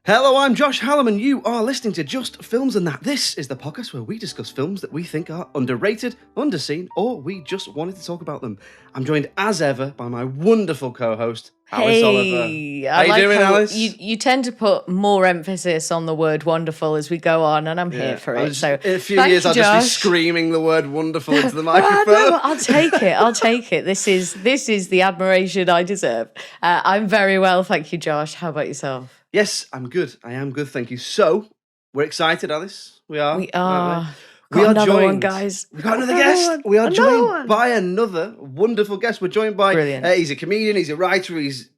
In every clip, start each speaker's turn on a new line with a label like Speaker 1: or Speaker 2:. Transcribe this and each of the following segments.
Speaker 1: Hello, I'm Josh Hallam, and you are listening to Just Films and That. This is the podcast where we discuss films that we think are underrated, underseen, or we just wanted to talk about them. I'm joined, as ever, by my wonderful co-host, Alice Oliver. How you doing, Alice?
Speaker 2: You tend to put more emphasis on the word wonderful as we go on, and I'm here for it. So
Speaker 1: in a few years, I'll just be screaming the word wonderful into the microphone.
Speaker 2: No, I'll take it. This is the admiration I deserve. I'm very well, thank you, Josh. How about yourself?
Speaker 1: Yes, I'm good. I am good, thank you. So, we're excited, Alice. We are.
Speaker 2: We are another
Speaker 1: joined.
Speaker 2: One, guys.
Speaker 1: We've got another guest. We are joined by another wonderful guest. We're joined by, he's a comedian, he's a writer, he's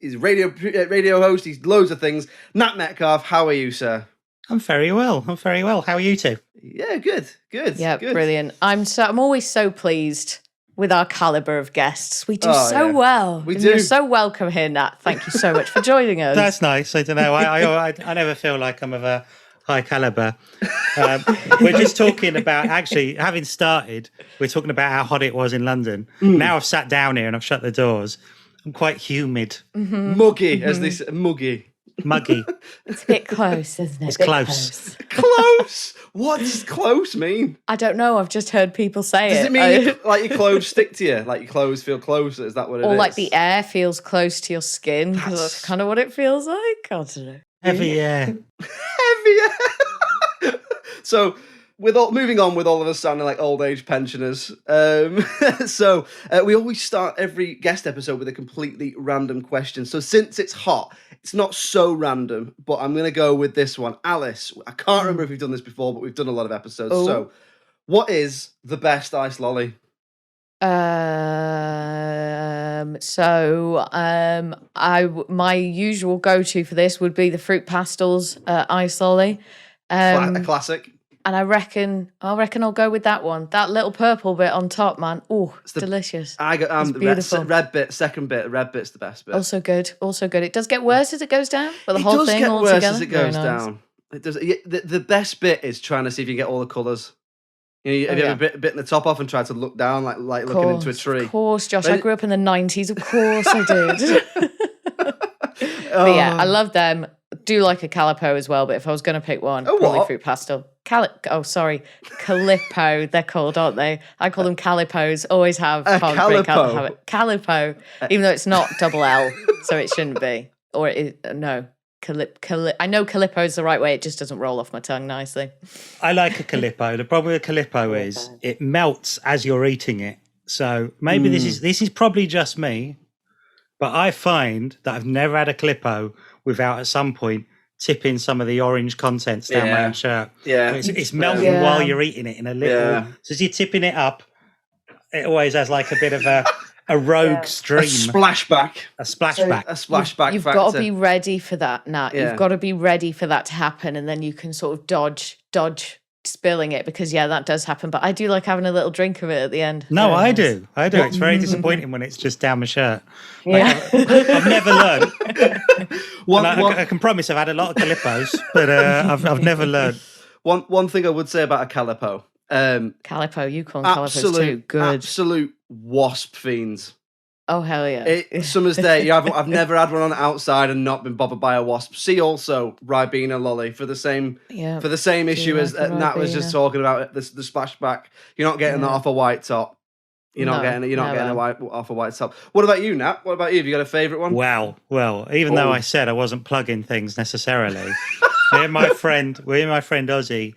Speaker 1: a radio host, he's loads of things. Nat Metcalfe, how are you, sir?
Speaker 3: I'm very well. How are you two?
Speaker 1: Yeah, good.
Speaker 2: Yeah,
Speaker 1: good.
Speaker 2: Brilliant. I'm always so pleased with our calibre of guests. We do well.
Speaker 1: We do.
Speaker 2: You're so welcome here, Nat. Thank you so much for joining us.
Speaker 3: That's nice. I don't know. I never feel like I'm of a high calibre. We're just talking about, actually, having started, we're talking about how hot it was in London. Now I've sat down here and I've shut the doors. I'm quite humid.
Speaker 1: Mm-hmm. Muggy, as they say.
Speaker 3: Muggy.
Speaker 2: It's a bit close, isn't it?
Speaker 3: It's close.
Speaker 1: Close? What does close mean?
Speaker 2: I don't know. I've just heard people say
Speaker 1: does
Speaker 2: it.
Speaker 1: Does it mean like your clothes stick to you? Like your clothes feel closer? Is that what it is?
Speaker 2: Or like the air feels close to your skin? Because that's kind of what it feels like. I don't know.
Speaker 3: Heavy air.
Speaker 1: Heavy air. So, moving on with all of us sounding like old age pensioners. We always start every guest episode with a completely random question. So since it's hot, it's not so random, but I'm going to go with this one. Alice, I can't remember if we've done this before, but we've done a lot of episodes. Oh. So what is the best ice lolly?
Speaker 2: My usual go-to for this would be the Fruit Pastels ice lolly.
Speaker 1: A classic.
Speaker 2: And I reckon I'll go with that one. That little purple bit on top, man. Oh, it's delicious.
Speaker 1: I got the beautiful. Red bit, second bit. The red bit's the best bit.
Speaker 2: Also good. It does get worse as it goes down, but the whole thing all
Speaker 1: together. It does get worse
Speaker 2: together.
Speaker 1: as it goes down. It does. The best bit is trying to see if you get all the colours. Have you ever bitten the top off and tried to look down like looking into a tree?
Speaker 2: Of course, Josh. I grew up in the 90s. Of course I did. But yeah, I love them. Do like a Calippo as well, but if I was going to pick one, probably Fruit Pastel. Calippo, they're called, aren't they? I call them Calipos, always have.
Speaker 1: Calippo.
Speaker 2: Calippo, even though it's not double L, so it shouldn't be. Or no. I know Calippo is the right way, it just doesn't roll off my tongue nicely.
Speaker 3: I like a Calippo. The problem with a Calippo is it melts as you're eating it. So maybe this is probably just me, but I find that I've never had a Calippo without at some point tipping some of the orange contents down my own shirt.
Speaker 1: Yeah.
Speaker 3: It's melting while you're eating it in a little. Yeah. So as you're tipping it up, it always has like a bit of a rogue stream.
Speaker 1: A splashback.
Speaker 3: A splashback.
Speaker 2: You've got to be ready for that, Nat. Yeah. You've got to be ready for that to happen, and then you can sort of dodge spilling it, because that does happen. But I do like having a little drink of it at the end.
Speaker 3: No, I do. It's very disappointing when it's just down my shirt. I've never learned. I can promise I've had a lot of Calippos, but I've never learned.
Speaker 1: One thing I would say about a Calippo.
Speaker 2: Calippo, you call them Calippos too. Good.
Speaker 1: Absolute wasp fiends.
Speaker 2: Oh, hell yeah.
Speaker 1: Summer's day. I've never had one on the outside and not been bothered by a wasp. See also Ribena lolly for the same issue as Nat was just talking about, the splashback. You're not getting that off a white top. You're not getting off a white top. What about you, Nat? What about you? Have you got a favourite one?
Speaker 3: Well, even though I said I wasn't plugging things necessarily, me and my friend Ozzy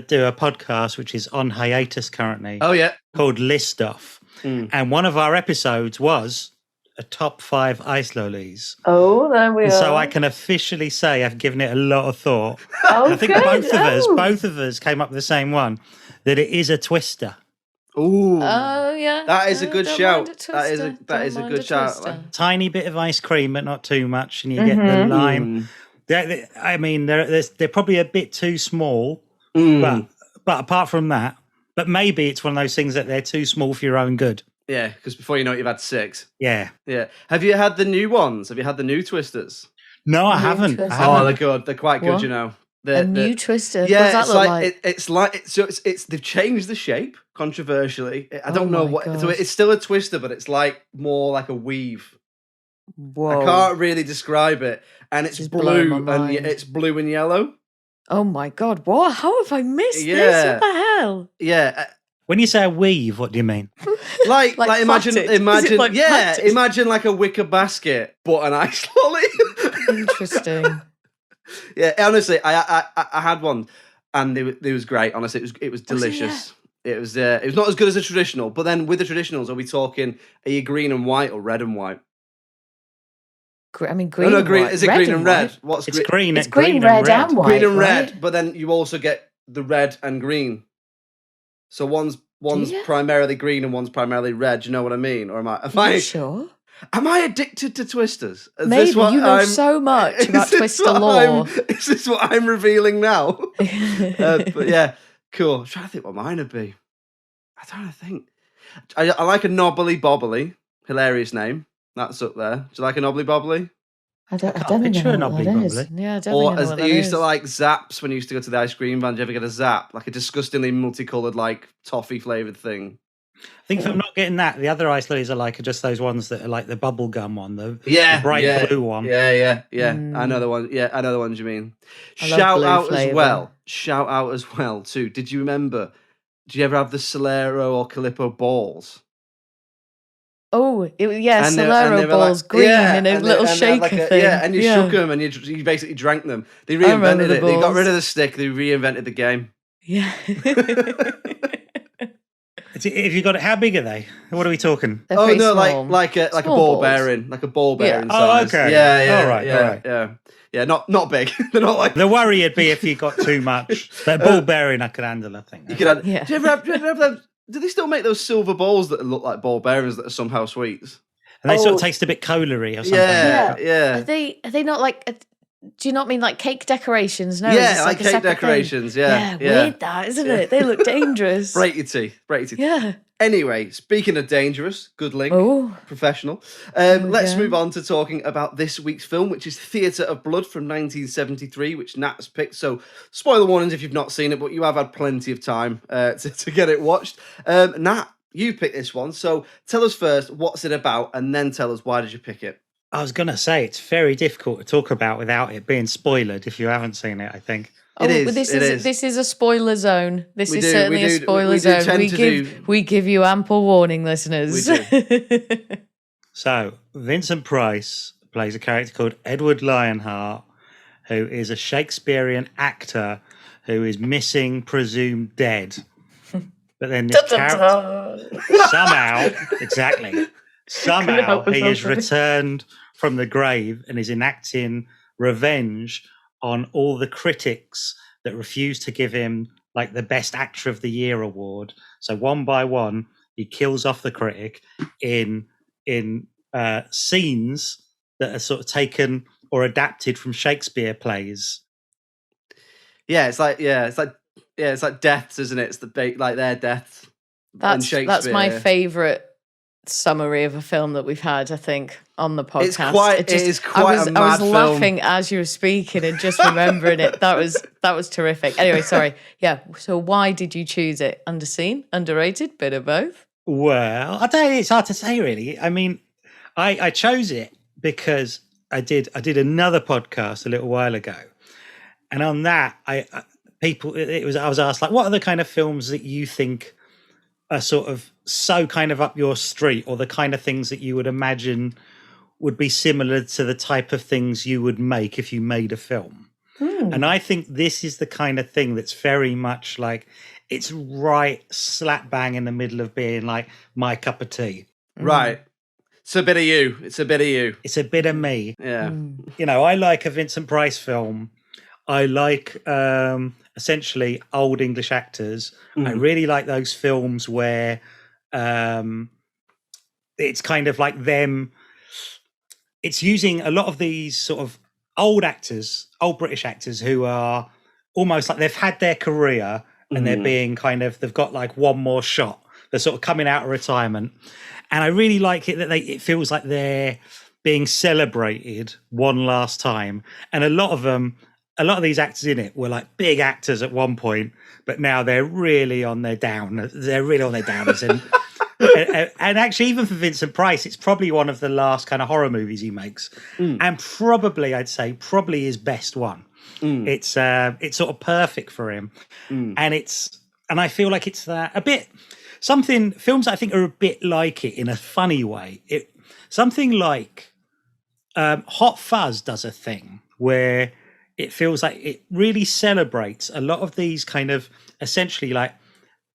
Speaker 3: do a podcast which is on hiatus currently.
Speaker 1: Oh yeah,
Speaker 3: called List Off. And one of our episodes was a top 5 ice lollies.
Speaker 2: Oh, there we are.
Speaker 3: So I can officially say I've given it a lot of thought. I think both of us came up with the same one, that it is a twister.
Speaker 1: Ooh.
Speaker 2: Oh yeah.
Speaker 1: That is a good shout. That is a good shout.
Speaker 3: Tiny bit of ice cream, but not too much, and you get the lime. They're probably a bit too small, but apart from that. But maybe it's one of those things that they're too small for your own good.
Speaker 1: Yeah, because before you know it, you've had 6.
Speaker 3: Yeah.
Speaker 1: Yeah. Have you had the new ones? Have you had the new twisters?
Speaker 3: No, I haven't.
Speaker 1: Oh, they're good. They're quite good, you know.
Speaker 2: New twister?
Speaker 1: Yeah,
Speaker 2: what does that look
Speaker 1: like? They've changed the shape, controversially. I don't know what. So it's still a twister, but it's like more like a weave.
Speaker 2: Whoa.
Speaker 1: I can't really describe it, and it's blue and it's blue and yellow.
Speaker 2: Oh my God! What? How have I missed this? What the hell?
Speaker 1: Yeah.
Speaker 3: When you say a weave, what do you mean?
Speaker 1: Like imagine,
Speaker 2: like
Speaker 1: imagine like a wicker basket, but an ice lolly.
Speaker 2: Interesting.
Speaker 1: Yeah, honestly, I had one, and it was great. Honestly, it was delicious. It was not as good as a traditional, but then with the traditionals, are we talking? Are you green and white or red and white?
Speaker 2: I mean, green.
Speaker 1: No,
Speaker 2: and
Speaker 1: green.
Speaker 2: white.
Speaker 1: Is it
Speaker 2: red
Speaker 1: green and red?
Speaker 2: White?
Speaker 1: What's
Speaker 3: it's
Speaker 1: green?
Speaker 3: green.
Speaker 2: It's green, red, and white.
Speaker 1: Green and red,
Speaker 2: right?
Speaker 1: but then you also get the red and green. So one's primarily green and one's primarily red. Do you know what I mean? Or
Speaker 2: Are you sure?
Speaker 1: Am I addicted to Twisters?
Speaker 2: Maybe you know so much about Twister lore.
Speaker 1: Is this what I'm revealing now? But yeah, cool. I'm trying to think what mine would be. I'm trying to think. I like a knobbly bobbly. Hilarious name. That's up there. Do you like a knobbly bobbly?
Speaker 2: I don't even know what that is. Yeah, I don't know what that is.
Speaker 1: You used to like Zaps when you used to go to the ice cream van. Did you ever get a Zap? Like a disgustingly multicolored, like toffee flavored thing.
Speaker 3: I think if I'm not getting that, the other ice lollies are like just those ones that are like the bubble gum one, the bright blue one.
Speaker 1: Yeah. I know the one. Yeah, I know the ones you mean. Shout out as well too. Did you remember? Did you ever have the Solero or Calippo balls?
Speaker 2: Oh, Solero balls, green in a little shaker thing.
Speaker 1: Yeah, and you shook them and you basically drank them. They reinvented it. They got rid of the stick. They reinvented the game.
Speaker 2: Yeah.
Speaker 3: If you got it, how big are they? What are we talking?
Speaker 2: They're pretty small.
Speaker 1: like a ball bearing, like a ball bearing
Speaker 3: size.
Speaker 1: Oh, okay. Yeah. All right. Yeah, not big. They're not like
Speaker 3: the worry would be if you got too much. But ball bearing, I could handle. I think.
Speaker 1: You could. Do you ever have them? Do they still make those silver balls that look like ball bearings that are somehow sweets?
Speaker 3: And they sort of taste a bit cola-y or something.
Speaker 1: Yeah.
Speaker 2: Are they not like? Do you not mean like cake decorations? No,
Speaker 1: yeah, like cake decorations.
Speaker 2: Thing? Yeah, weird that, isn't it? They look dangerous.
Speaker 1: Break your teeth.
Speaker 2: Yeah.
Speaker 1: Anyway, speaking of dangerous, good link, professional. Let's move on to talking about this week's film, which is Theatre of Blood from 1973, which Nat has picked. So, spoiler warnings if you've not seen it, but you have had plenty of time to get it watched. Nat, you picked this one, so tell us first what's it about, and then tell us why did you pick it.
Speaker 3: I was going to say it's very difficult to talk about without it being spoiled if you haven't seen it, I think.
Speaker 2: This is a spoiler zone. This is certainly a spoiler zone. We give you ample warning, listeners.
Speaker 1: We do.
Speaker 3: So, Vincent Price plays a character called Edward Lionheart, who is a Shakespearean actor who is missing, presumed dead. But then this character somehow he is returned from the grave and is enacting revenge on all the critics that refuse to give him like the Best Actor of the Year award. So one by one, he kills off the critic in scenes that are sort of taken or adapted from Shakespeare plays.
Speaker 1: It's like deaths, isn't it? It's like their deaths.
Speaker 2: That's my favourite summary of a film that we've had, I think, on the podcast.
Speaker 1: It is quite a mad
Speaker 2: I was
Speaker 1: film.
Speaker 2: laughing as you were speaking and just remembering it. That was terrific. Anyway, sorry. Yeah. So why did you choose it? Underseen, underrated, bit of both?
Speaker 3: Well, I don't know. It's hard to say, really. I mean, I chose it because I did another podcast a little while ago, and on that, I was asked like, what are the kind of films that you think are sort of so kind of up your street, or the kind of things that you would imagine would be similar to the type of things you would make if you made a film. And I think this is the kind of thing that's very much like, it's right slap bang in the middle of being like my cup of tea.
Speaker 1: Right. It's a bit of you. It's a bit of you.
Speaker 3: It's a bit of me.
Speaker 1: Yeah.
Speaker 3: You know, I like a Vincent Price film. I like essentially old English actors. I really like those films where it's kind of like them. It's using a lot of these sort of old actors, old British actors who are almost like they've had their career and they're being kind of, they've got like one more shot. They're sort of coming out of retirement. And I really like it that it feels like they're being celebrated one last time. And a lot of these actors in it were like big actors at one point, but now they're really on their down. They're really on their downers. And and actually, even for Vincent Price, it's probably one of the last kind of horror movies he makes, and probably I'd say probably his best one. It's sort of perfect for him, and I feel like it's a bit something films I think are a bit like it in a funny way. Something like Hot Fuzz does a thing where it feels like it really celebrates a lot of these kind of essentially like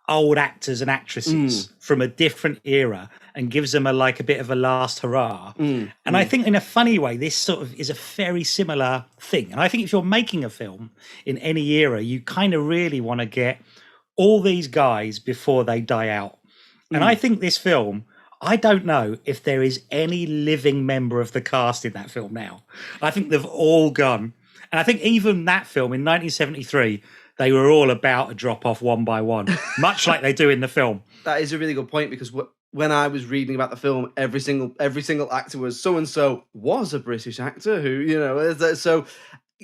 Speaker 3: old actors and actresses from a different era and gives them a bit of a last hurrah. And I think in a funny way, this sort of is a very similar thing. And I think if you're making a film in any era, you kind of really want to get all these guys before they die out. And I think this film, I don't know if there is any living member of the cast in that film now. I think they've all gone. And I think even that film in 1973, they were all about to drop off one by one, much like they do in the film.
Speaker 1: That is a really good point, because when I was reading about the film, every single actor was so-and-so was a British actor who, so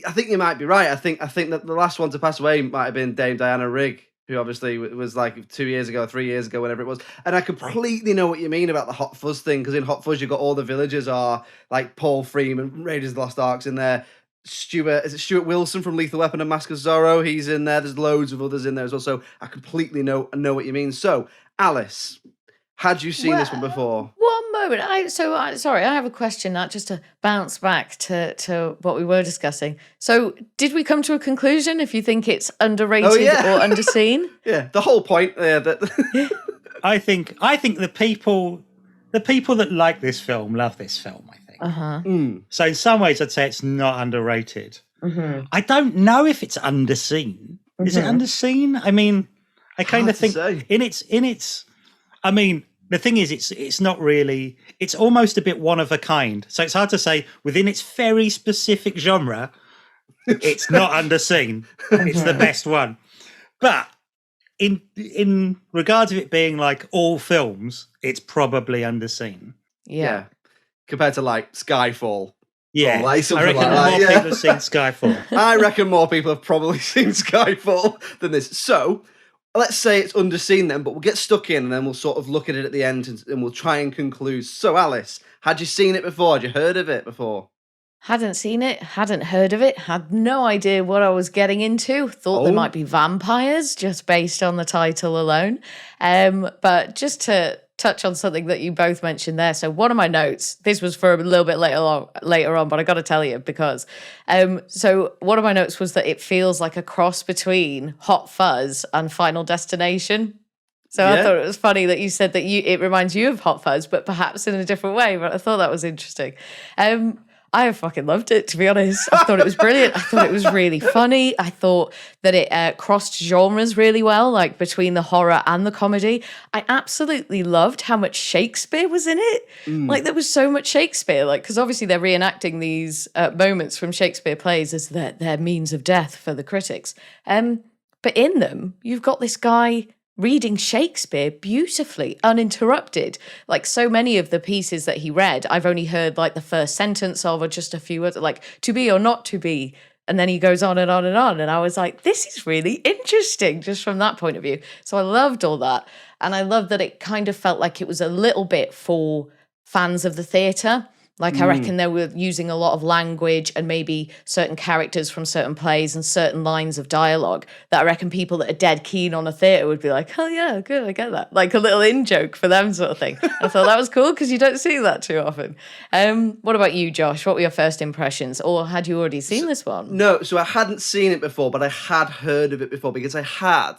Speaker 1: I think you might be right. I think that the last one to pass away might have been Dame Diana Rigg, who obviously was like 2 years ago, 3 years ago, whenever it was. And I completely know what you mean about the Hot Fuzz thing, because in Hot Fuzz, you've got all the villagers are like Paul Freeman, Raiders of the Lost Ark's in there. Stuart Wilson from Lethal Weapon and Mask of Zorro? He's in there. There's loads of others in there as well. So I completely know what you mean. So, Alice, had you seen this one before?
Speaker 2: One moment. Sorry, I have a question, Nat, just to bounce back to what we were discussing. So, did we come to a conclusion if you think it's underrated or underseen?
Speaker 1: Yeah, the whole point.
Speaker 3: I think the people that like this film love this film, I think. So in some ways, I'd say it's not underrated. I don't know if it's underseen. Is it underseen? I mean, I kind of think in its. I mean, the thing is, it's not really. It's almost a bit one of a kind. So it's hard to say within its very specific genre. It's not underseen. It's the best one, but in regards of it being like all films, it's probably underseen.
Speaker 1: Yeah. Compared to like Skyfall.
Speaker 3: Yeah,
Speaker 1: I
Speaker 3: reckon more people have seen Skyfall.
Speaker 1: I reckon more people have probably seen Skyfall than this. So, let's say it's underseen then, but we'll get stuck in and then we'll sort of look at it at the end and we'll try and conclude. So, Alice, had you seen it before? Had you heard of it before?
Speaker 2: Hadn't seen it, hadn't heard of it, had no idea what I was getting into. Thought there might be vampires just based on the title alone. But just to touch on something that you both mentioned there. So one of my notes, this was for a little bit later on, but I got to tell you because, so one of my notes was that it feels like a cross between Hot Fuzz and Final Destination. So I thought it was funny that you said that it reminds you of Hot Fuzz, but perhaps in a different way. But I thought that was interesting. I fucking loved it, to be honest. I thought it was brilliant. I thought it was really funny. I thought that it crossed genres really well, like between the horror and the comedy. I absolutely loved how much Shakespeare was in it. Like there was so much Shakespeare, like because obviously they're reenacting these moments from Shakespeare plays as their means of death for the critics. But in them, you've got this guy reading Shakespeare beautifully, uninterrupted. Like so many of the pieces that he read, I've only heard like the first sentence of or just a few words, like to be or not to be. And then he goes on and on and on. And I was like, this is really interesting just from that point of view. So I loved all that. And I loved that it kind of felt like it was a little bit for fans of the theatre. Like, I reckon they were using a lot of language and maybe certain characters from certain plays and certain lines of dialogue that I reckon people that are dead keen on a theatre would be like, oh, yeah, good, I get that. Like a little in-joke for them sort of thing. I thought that was cool because you don't see that too often. What about you, Josh? What were your first impressions? Or had you already seen this one?
Speaker 1: No, so I hadn't seen it before, but I had heard of it before because I had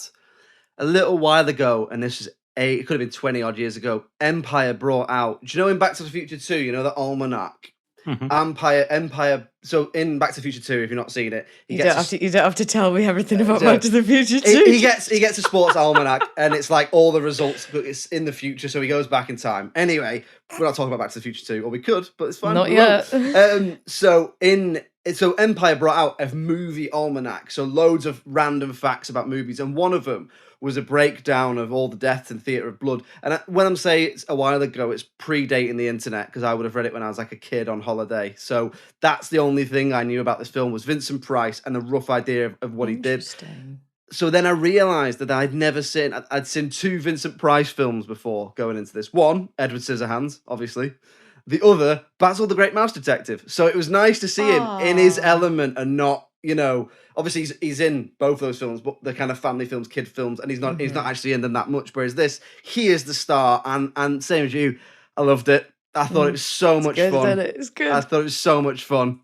Speaker 1: a little while ago, and this is it could have been 20 odd years ago, Empire brought out, do you know in Back to the Future 2, you know, the almanac? Empire. So in Back to the Future 2, if you're not seeing it,
Speaker 2: you don't have to tell me everything about Back to the Future 2.
Speaker 1: He gets a sports almanac, and it's like all the results, but it's in the future, so he goes back in time. Anyway, we're not talking about Back to the Future 2, or we could, but it's fine.
Speaker 2: Not yet.
Speaker 1: So Empire brought out a movie almanac, so loads of random facts about movies, and one of them was a breakdown of all the deaths in Theatre of Blood. And when I'm saying it's a while ago, it's predating the internet, because I would have read it when I was like a kid on holiday. So that's the only thing I knew about this film was Vincent Price and a rough idea of what he did. So then I realised that I'd seen 2 Vincent Price films before going into this. One, Edward Scissorhands, obviously. The other, Basil the Great Mouse Detective. So it was nice to see him in his element and not, obviously he's in both those films, but they're kind of family films, kid films, and he's not actually in them that much. Whereas this, he is the star, and same as you, I loved it. I thought it was so much
Speaker 2: good,
Speaker 1: fun.
Speaker 2: It's good.
Speaker 1: I thought it was so much fun.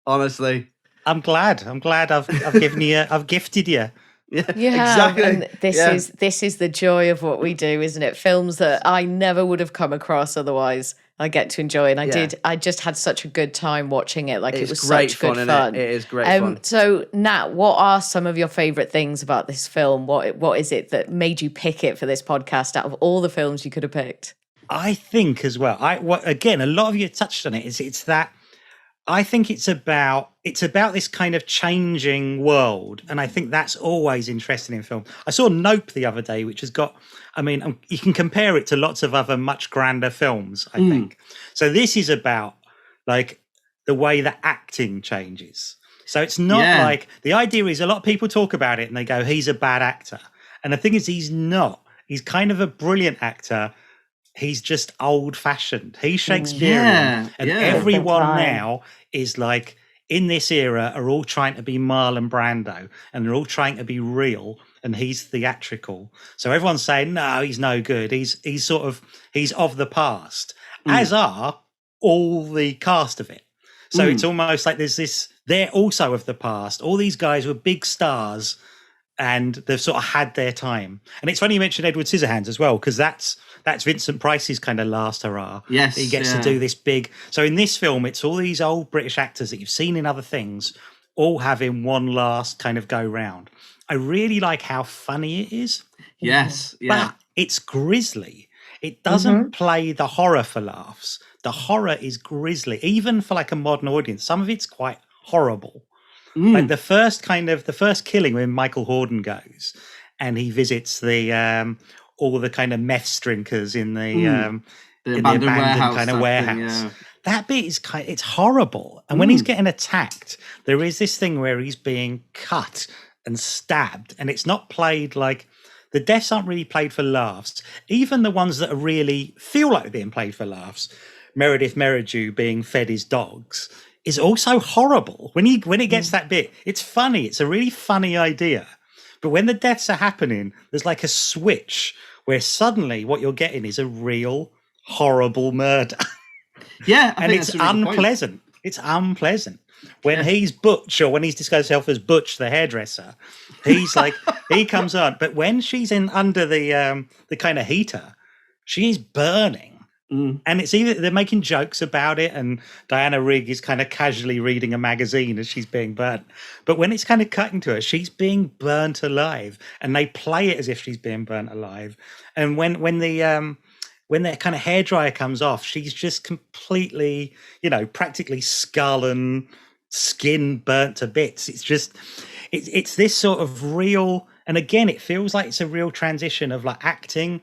Speaker 1: Honestly.
Speaker 3: I'm glad I've given you, I've gifted you.
Speaker 1: Yeah,
Speaker 2: exactly. And
Speaker 1: this
Speaker 2: is the joy of what we do, isn't it? Films that I never would have come across otherwise, I get to enjoy. And I just had such a good time watching it. Like, it was
Speaker 1: great
Speaker 2: such good fun.
Speaker 1: It is great fun.
Speaker 2: So, Nat, what are some of your favourite things about this film? What is it that made you pick it for this podcast out of all the films you could have picked?
Speaker 3: I think as well, again, a lot of you touched on it, it's that I think it's about this kind of changing world, and I think that's always interesting in film. I saw Nope the other day, which has got, you can compare it to lots of other much grander films, I think. So this is about like the way that acting changes. So it's not like, the idea is a lot of people talk about it and they go, he's a bad actor. And the thing is, he's not. He's kind of a brilliant actor. He's just old-fashioned. He's Shakespearean. And everyone now is like, in this era, are all trying to be Marlon Brando. And they're all trying to be real. And he's theatrical. So everyone's saying, no, he's no good. He's of the past. As are all the cast of it. So it's almost like there's this, they're also of the past. All these guys were big stars. And they've sort of had their time. And it's funny you mentioned Edward Scissorhands as well, because that's Vincent Price's kind of last hurrah.
Speaker 1: Yes.
Speaker 3: He gets to do this big. So in this film, it's all these old British actors that you've seen in other things, all having one last kind of go round. I really like how funny it is.
Speaker 1: Yes. Yeah.
Speaker 3: But it's grisly. It doesn't play the horror for laughs. The horror is grisly, even for like a modern audience. Some of it's quite horrible. Like the first killing when Michael Horden goes and he visits the all the kind of meth drinkers in the abandoned kind of warehouse. That bit is it's horrible. And when he's getting attacked, there is this thing where he's being cut and stabbed, and it's not played like, the deaths aren't really played for laughs. Even the ones that are really feel like they're being played for laughs, Meredith Merridew being fed his dogs, is also horrible. When it gets that bit, it's funny. It's a really funny idea. But when the deaths are happening, there's like a switch where suddenly what you're getting is a real horrible murder.
Speaker 1: Yeah.
Speaker 3: And it's unpleasant. It's unpleasant. When he's Butch, or when he's disguised himself as Butch, the hairdresser, he's like, he comes on. But when she's under the kind of heater, she's burning. And it's either they're making jokes about it, and Diana Rigg is kind of casually reading a magazine as she's being burnt. But when it's kind of cutting to her, she's being burnt alive, and they play it as if she's being burnt alive. And when the kind of hairdryer comes off, she's just completely, practically skull and skin burnt to bits. It's just, it's this sort of real, and again, it feels like it's a real transition of like acting.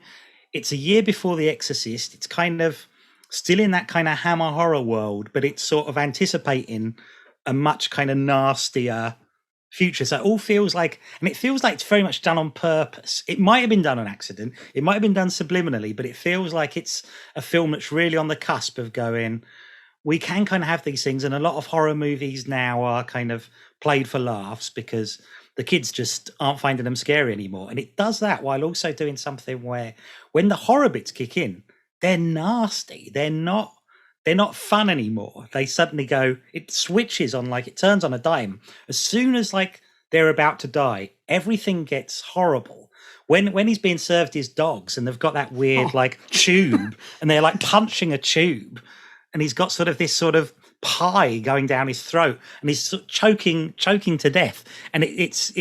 Speaker 3: It's a year before The Exorcist. It's kind of still in that kind of Hammer horror world, but it's sort of anticipating a much kind of nastier future. So it all feels like, and it feels like it's very much done on purpose. It might have been done on accident. It might have been done subliminally, but it feels like it's a film that's really on the cusp of going, we can kind of have these things. And a lot of horror movies now are kind of played for laughs because the kids just aren't finding them scary anymore. And it does that while also doing something where when the horror bits kick in, they're nasty. They're not fun anymore. They suddenly go, it switches on, like it turns on a dime. As soon as like they're about to die, everything gets horrible. When he's being served his dogs and they've got that weird like tube and they're like punching a tube and he's got sort of this sort of pie going down his throat and he's sort of choking to death, and it's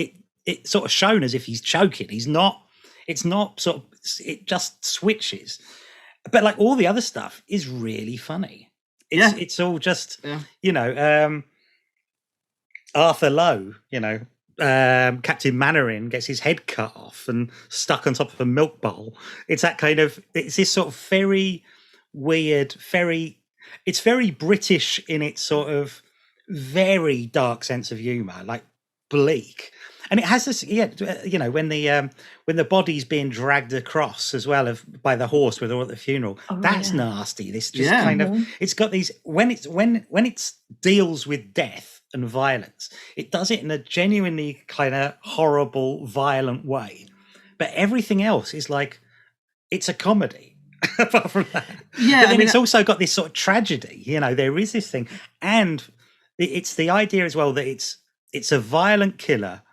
Speaker 3: sort of shown as if he's choking. It's not sort of, it just switches. But like all the other stuff is really funny. It's all just Arthur Lowe, Captain Mainwaring gets his head cut off and stuck on top of a milk bowl. It's that kind of, it's this sort of very weird, it's very British in its sort of very dark sense of humor. Like bleak. And it has this, when the body's being dragged across as well by the horse with all at the funeral, that's nasty. This just kind of, it's got these, when it deals with death and violence, it does it in a genuinely kind of horrible, violent way. But everything else is like, it's a comedy. Apart from that, but then it's also got this sort of tragedy. There is this thing, and it's the idea as well that it's a violent killer.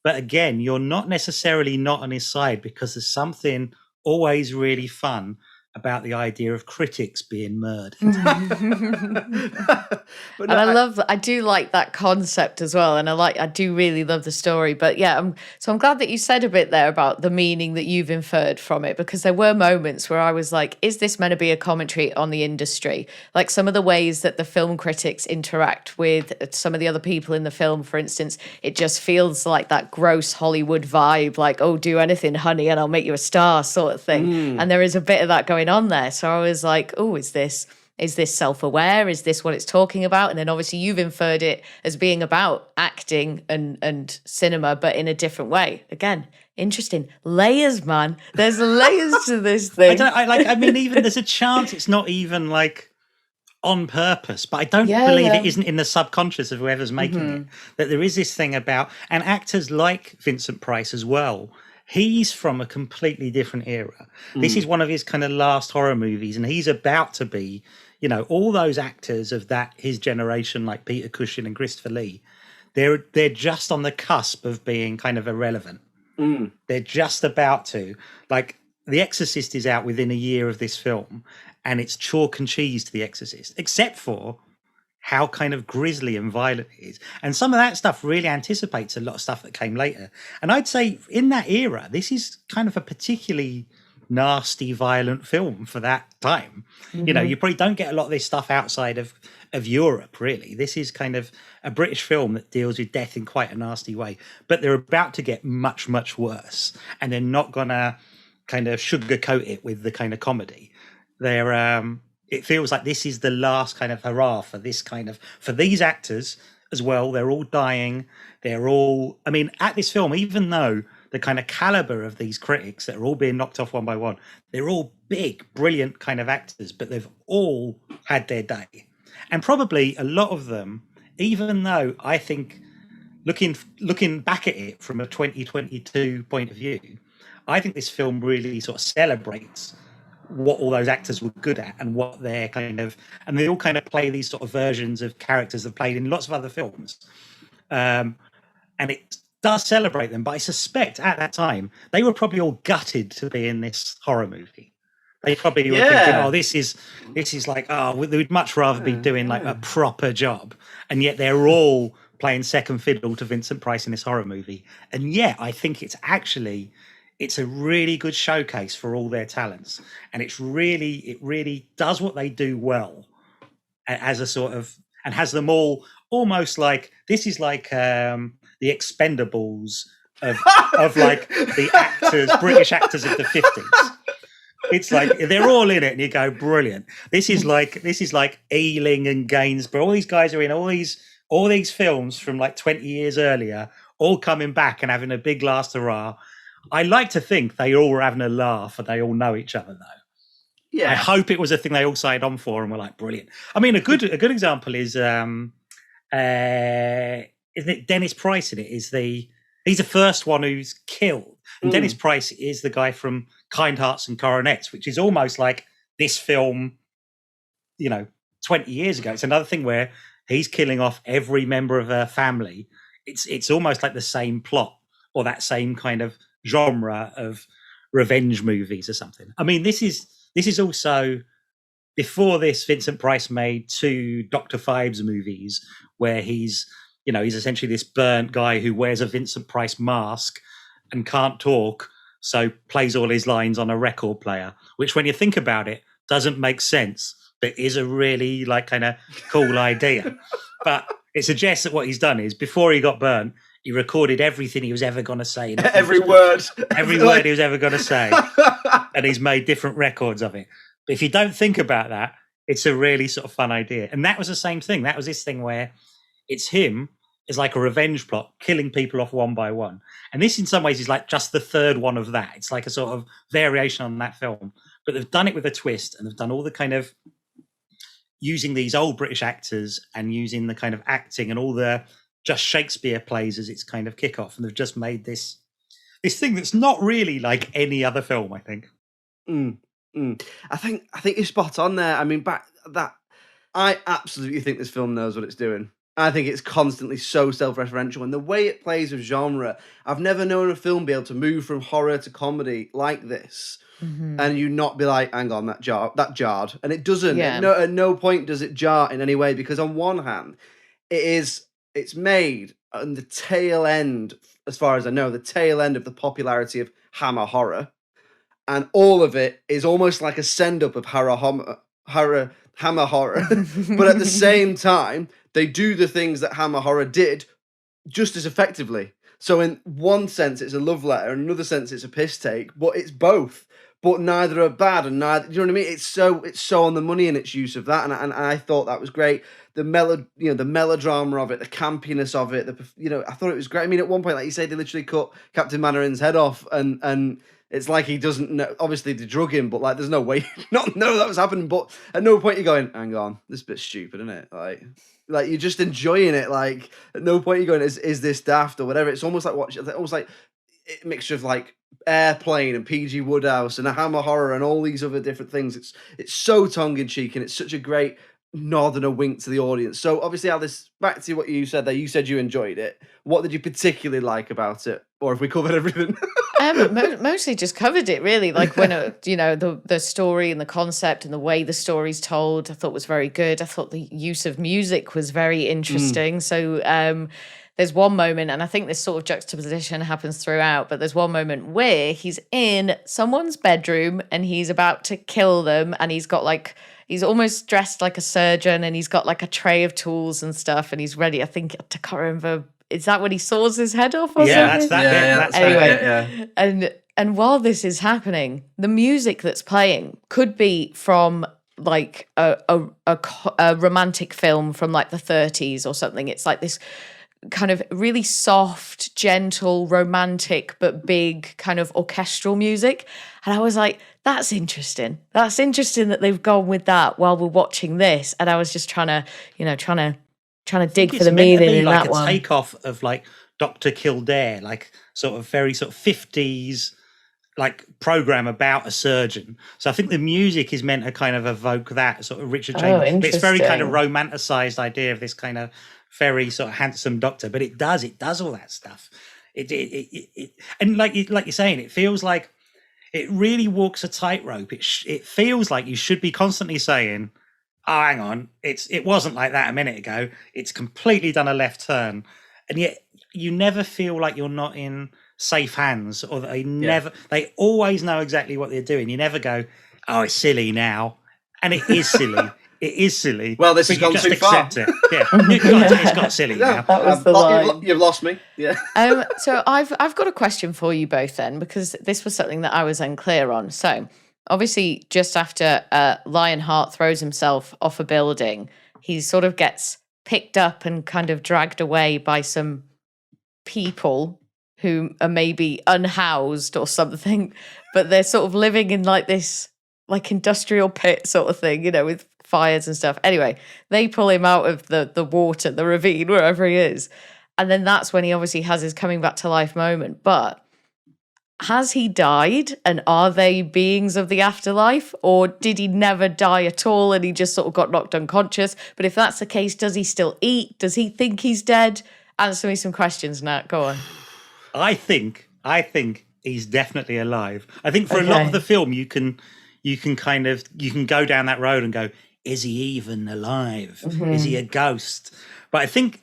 Speaker 3: But again, you're not necessarily not on his side, because there's something always really fun about the idea of critics being murdered.
Speaker 2: But I do like that concept as well, and I do really love the story. But yeah, I'm glad that you said a bit there about the meaning that you've inferred from it, because there were moments where I was like, is this meant to be a commentary on the industry? Like some of the ways that the film critics interact with some of the other people in the film, for instance, it just feels like that gross Hollywood vibe, like, oh, do anything, honey, and I'll make you a star sort of thing. And there is a bit of that going on there. So I was like, oh, is this self-aware? Is this what it's talking about? And then obviously you've inferred it as being about acting and cinema, but in a different way. Again, interesting. Layers, man. There's layers to this thing.
Speaker 3: Even there's a chance it's not even like on purpose, but I don't believe it isn't in the subconscious of whoever's making it, that there is this thing about, and actors like Vincent Price as well, he's from a completely different era. This is one of his kind of last horror movies, and he's about to be, all those actors of his generation, like Peter Cushing and Christopher Lee, they're just on the cusp of being kind of irrelevant. They're just about to, like, The Exorcist is out within a year of this film, and it's chalk and cheese to The Exorcist, except for how kind of grisly and violent it is. And some of that stuff really anticipates a lot of stuff that came later. And I'd say in that era, this is kind of a particularly nasty, violent film for that time. You probably don't get a lot of this stuff outside of Europe, really. This is kind of a British film that deals with death in quite a nasty way. But they're about to get much, much worse. And they're not going to kind of sugarcoat it with the kind of comedy. It feels like this is the last kind of hurrah for these actors as well. They're all dying. At this film, even though the kind of caliber of these critics that are all being knocked off one by one, they're all big, brilliant kind of actors, but they've all had their day. And probably a lot of them, even though I think looking back at it from a 2022 point of view, I think this film really sort of celebrates what all those actors were good at and what they're and they all kind of play these sort of versions of characters they've played in lots of other films. And it does celebrate them, but I suspect at that time they were probably all gutted to be in this horror movie. They probably were thinking, oh, this is like, oh, we'd much rather be doing like a proper job. And yet they're all playing second fiddle to Vincent Price in this horror movie. And yet I think it's a really good showcase for all their talents. And it really does what they do well as a sort of, and has them all almost like, this is like the Expendables of like the actors, British actors of the 50s. It's like they're all in it, and you go, brilliant. This is like Ealing and Gainsborough. All these guys are in all these films from like 20 years earlier, all coming back and having a big last hurrah. I like to think they all were having a laugh, and they all know each other though. Yeah, I hope it was a thing they all signed on for and were like, brilliant. I mean, a good example is isn't it Dennis Price in it? He's the first one who's killed. And Dennis Price is the guy from Kind Hearts and Coronets, which is almost like this film, 20 years ago. It's another thing where he's killing off every member of a family. It's almost like the same plot or that same kind of genre of revenge movies or something. I mean, this is also before this. Vincent Price made 2 Dr. Phibes movies where he's essentially this burnt guy who wears a Vincent Price mask and can't talk, so plays all his lines on a record player, which when you think about it doesn't make sense, but is a really like kind of cool idea. But it suggests that what he's done is before he got burnt, he recorded everything he was ever going to say.
Speaker 1: Every word
Speaker 3: he was ever going to say. And he's made different records of it. But if you don't think about that, it's a really sort of fun idea. And that was the same thing. That was this thing where it's him is like a revenge plot, killing people off one by one. And this, in some ways, is like just the third one of that. It's like a sort of variation on that film, but they've done it with a twist, and they've done all the kind of using these old British actors and using the kind of acting and all the just Shakespeare plays as its kind of kickoff, and they've just made this thing that's not really like any other film, I think.
Speaker 1: I think you're spot on there. I mean, I absolutely think this film knows what it's doing. I think it's constantly so self-referential, and the way it plays with genre, I've never known a film be able to move from horror to comedy like this, and you not be like, "Hang on, that jarred," and it doesn't.
Speaker 2: Yeah.
Speaker 1: At no point does it jar in any way, because on one hand, it's made on the tail end, as far as I know, the tail end of the popularity of Hammer horror, and all of it is almost like a send-up of Hammer horror. But at the same time, they do the things that Hammer horror did just as effectively. So in one sense, it's a love letter, in another sense, it's a piss take, but it's both. But neither are bad, and neither, you know what I mean? It's so on the money in its use of that, and I thought that was great. The melodrama of it, the campiness of it, I thought it was great. I mean, at one point, like you say, they literally cut Captain Mandarin's head off, and it's like he doesn't know. Obviously, they drug him, but like, there's no way not know that was happening. But at no point you're going, hang on, this bit's stupid, isn't it? Like you're just enjoying it. Like at no point you're going, is this daft or whatever? It's almost like almost like a mixture of like Airplane and PG Woodhouse and a Hammer horror and all these other different things. It's so tongue in cheek, and it's such a great nod and a wink to the audience. So obviously, Alice, back to what you said there. You said you enjoyed it. What did you particularly like about it, or have we covered everything?
Speaker 2: Mostly just covered it, really. Like when the story and the concept and the way the story's told, I thought was very good. I thought the use of music was very interesting. So there's one moment, and I think this sort of juxtaposition happens throughout, but there's one moment where he's in someone's bedroom and he's about to kill them, and he's almost dressed like a surgeon, and he's got like a tray of tools and stuff, and he's ready. I can't remember. Is that when he saws his head off? Or
Speaker 3: Yeah,
Speaker 2: something?
Speaker 3: that's that bit. That's
Speaker 2: Anyway,
Speaker 3: that bit.
Speaker 2: and while this is happening, the music that's playing could be from like a romantic film from like the 30s or something. It's like this kind of really soft, gentle, romantic, but big kind of orchestral music. And I was like, that's interesting. That's interesting that they've gone with that while we're watching this. And I was just trying to dig for the meaning in
Speaker 3: like
Speaker 2: that
Speaker 3: a
Speaker 2: one.
Speaker 3: takeoff of like Dr. Kildare, like sort of very sort of 50s like program about a surgeon. So I think the music is meant to kind of evoke that sort of Richard James. It's very kind of romanticized idea of this kind of very sort of handsome doctor, but it does all that stuff. It and like you're saying, it feels like it really walks a tightrope. It feels like you should be constantly saying, oh, hang on, it wasn't like that a minute ago. It's completely done a left turn. And yet you never feel like you're not in safe hands, or that they always know exactly what they're doing. You never go, oh, it's silly now. And it is silly. It is silly.
Speaker 1: Well, this has gone too far.
Speaker 3: Accept it. Yeah, it's got silly now.
Speaker 2: That was the line.
Speaker 1: You've lost me. Yeah.
Speaker 2: So I've got a question for you both then, because this was something that I was unclear on. So obviously, just after Lionheart throws himself off a building, he sort of gets picked up and kind of dragged away by some people who are maybe unhoused or something, but they're sort of living in like this like industrial pit sort of thing, with fires and stuff. Anyway, they pull him out of the water, the ravine, wherever he is. And then that's when he obviously has his coming back to life moment. But has he died, and are they beings of the afterlife, or did he never die at all and he just sort of got knocked unconscious? But if that's the case, does he still eat? Does he think he's dead? Answer me some questions, Nat. Go on.
Speaker 3: I think he's definitely alive. I think for a lot of the film, you can go down that road and go, is he even alive? Mm-hmm. Is he a ghost? But I think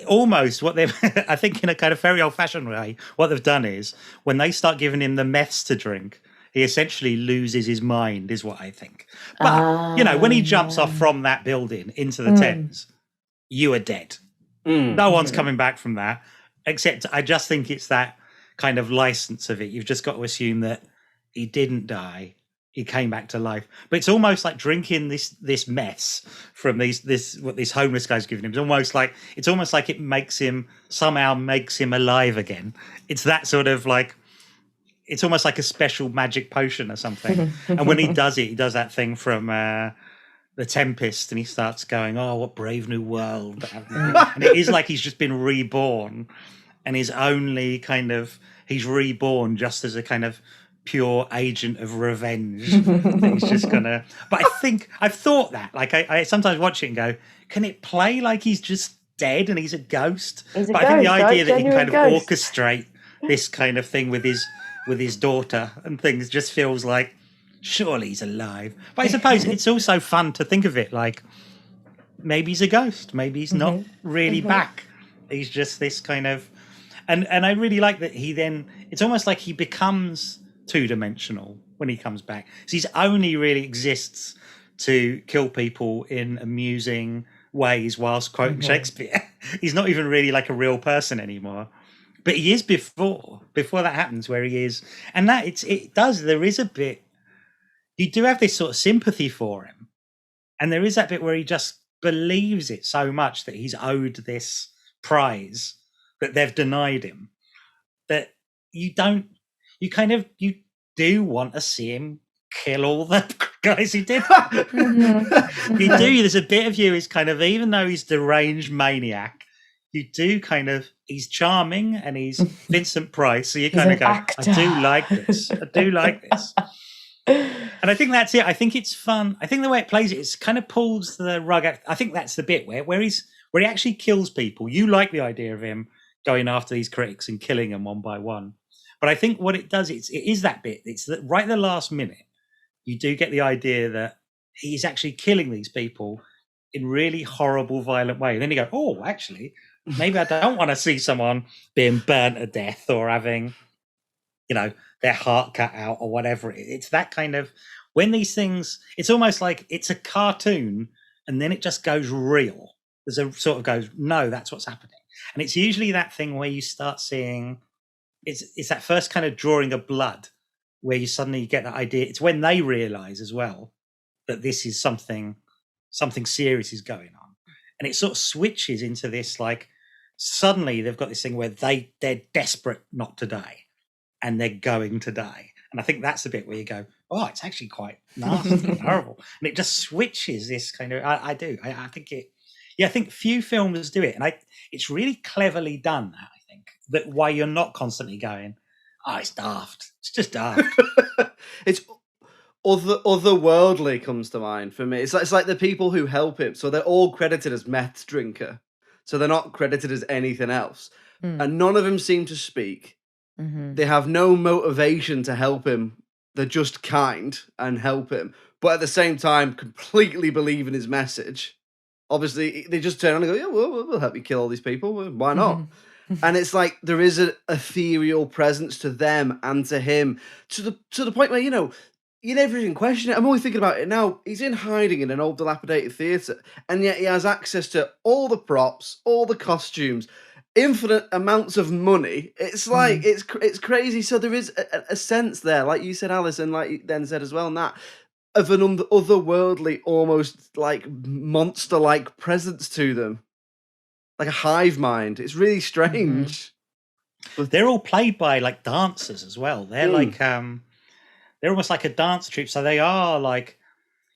Speaker 3: almost what they've, I think in a kind of very old-fashioned way, what they've done is when they start giving him the meths to drink, he essentially loses his mind, is what I think. But, when he jumps off from that building into the Thames, you are dead. No one's coming back from that, except I just think it's that kind of license of it. You've just got to assume that he didn't die he came back to life. But it's almost like drinking this mess from what this homeless guy's giving him. It's almost like it makes him alive again. It's that sort of like, it's almost like a special magic potion or something. And when he does that thing from The Tempest, and he starts going, "Oh, what brave new world!" And it is like he's just been reborn, and he's reborn just as a kind of pure agent of revenge. He's just gonna. But I think I've thought that. Like I sometimes watch it and go, "Can it play like he's just dead and he's a ghost?"
Speaker 2: I
Speaker 3: think the idea that he can kind of orchestrate this kind of thing with his daughter and things just feels like, surely he's alive. But I suppose it's also fun to think of it like maybe he's a ghost, maybe he's not really back. He's just this kind of, and I really like that it's almost like he becomes two-dimensional when he comes back. So he only really exists to kill people in amusing ways whilst quoting Shakespeare. He's not even really like a real person anymore. But he is before that happens, where he is. And there is a bit, you do have this sort of sympathy for him. And there is that bit where he just believes it so much that he's owed this prize that they've denied him, that you do want to see him kill all the guys he did. You do. There's a bit of you is kind of, even though he's deranged maniac, you do kind of, he's charming and he's Vincent Price. So you kind of go, actor. I do like this. I do like this. And I think that's it. I think it's fun. I think the way it plays it kind of pulls the rug out. I think that's the bit where he actually kills people. You like the idea of him going after these critics and killing them one by one. But I think what it does, it is that bit. It's that right at the last minute, you do get the idea that he's actually killing these people in really horrible, violent way. And then you go, oh, actually, maybe I don't want to see someone being burnt to death or having, their heart cut out or whatever. It's that kind of, when these things, it's almost like it's a cartoon and then it just goes real. There's a sort of goes, no, that's what's happening. And it's usually that thing where you start seeing, it's that first kind of drawing of blood where you suddenly get that idea. It's when they realize as well that this is something serious is going on. And it sort of switches into this, like, suddenly they've got this thing where they're desperate not to die and they're going to die. And I think that's the bit where you go, oh, it's actually quite nasty and horrible. And it just switches this kind of, I think few films do it. And it's really cleverly done, I think, that why you're not constantly going, oh, it's daft. It's just daft.
Speaker 1: It's otherworldly comes to mind for me. It's like the people who help him. So they're all credited as meth drinker. So they're not credited as anything else. And none of them seem to speak. They have no motivation to help him. They're just kind and help him. But at the same time, completely believe in his message. Obviously, they just turn around and go, yeah, we'll help you kill all these people. Why not? And it's like there is an ethereal presence to them and to him to the point where, you never even question it. I'm only thinking about it now. He's in hiding in an old dilapidated theatre, and yet he has access to all the props, all the costumes, infinite amounts of money. It's like, it's crazy. So there is a sense there, like you said, Alice, and like you then said as well, Nat, of an otherworldly, almost like monster-like presence to them. Like a hive mind. It's really strange.
Speaker 3: They're all played by like dancers as well. They're like they're almost like a dance troupe. So they are like,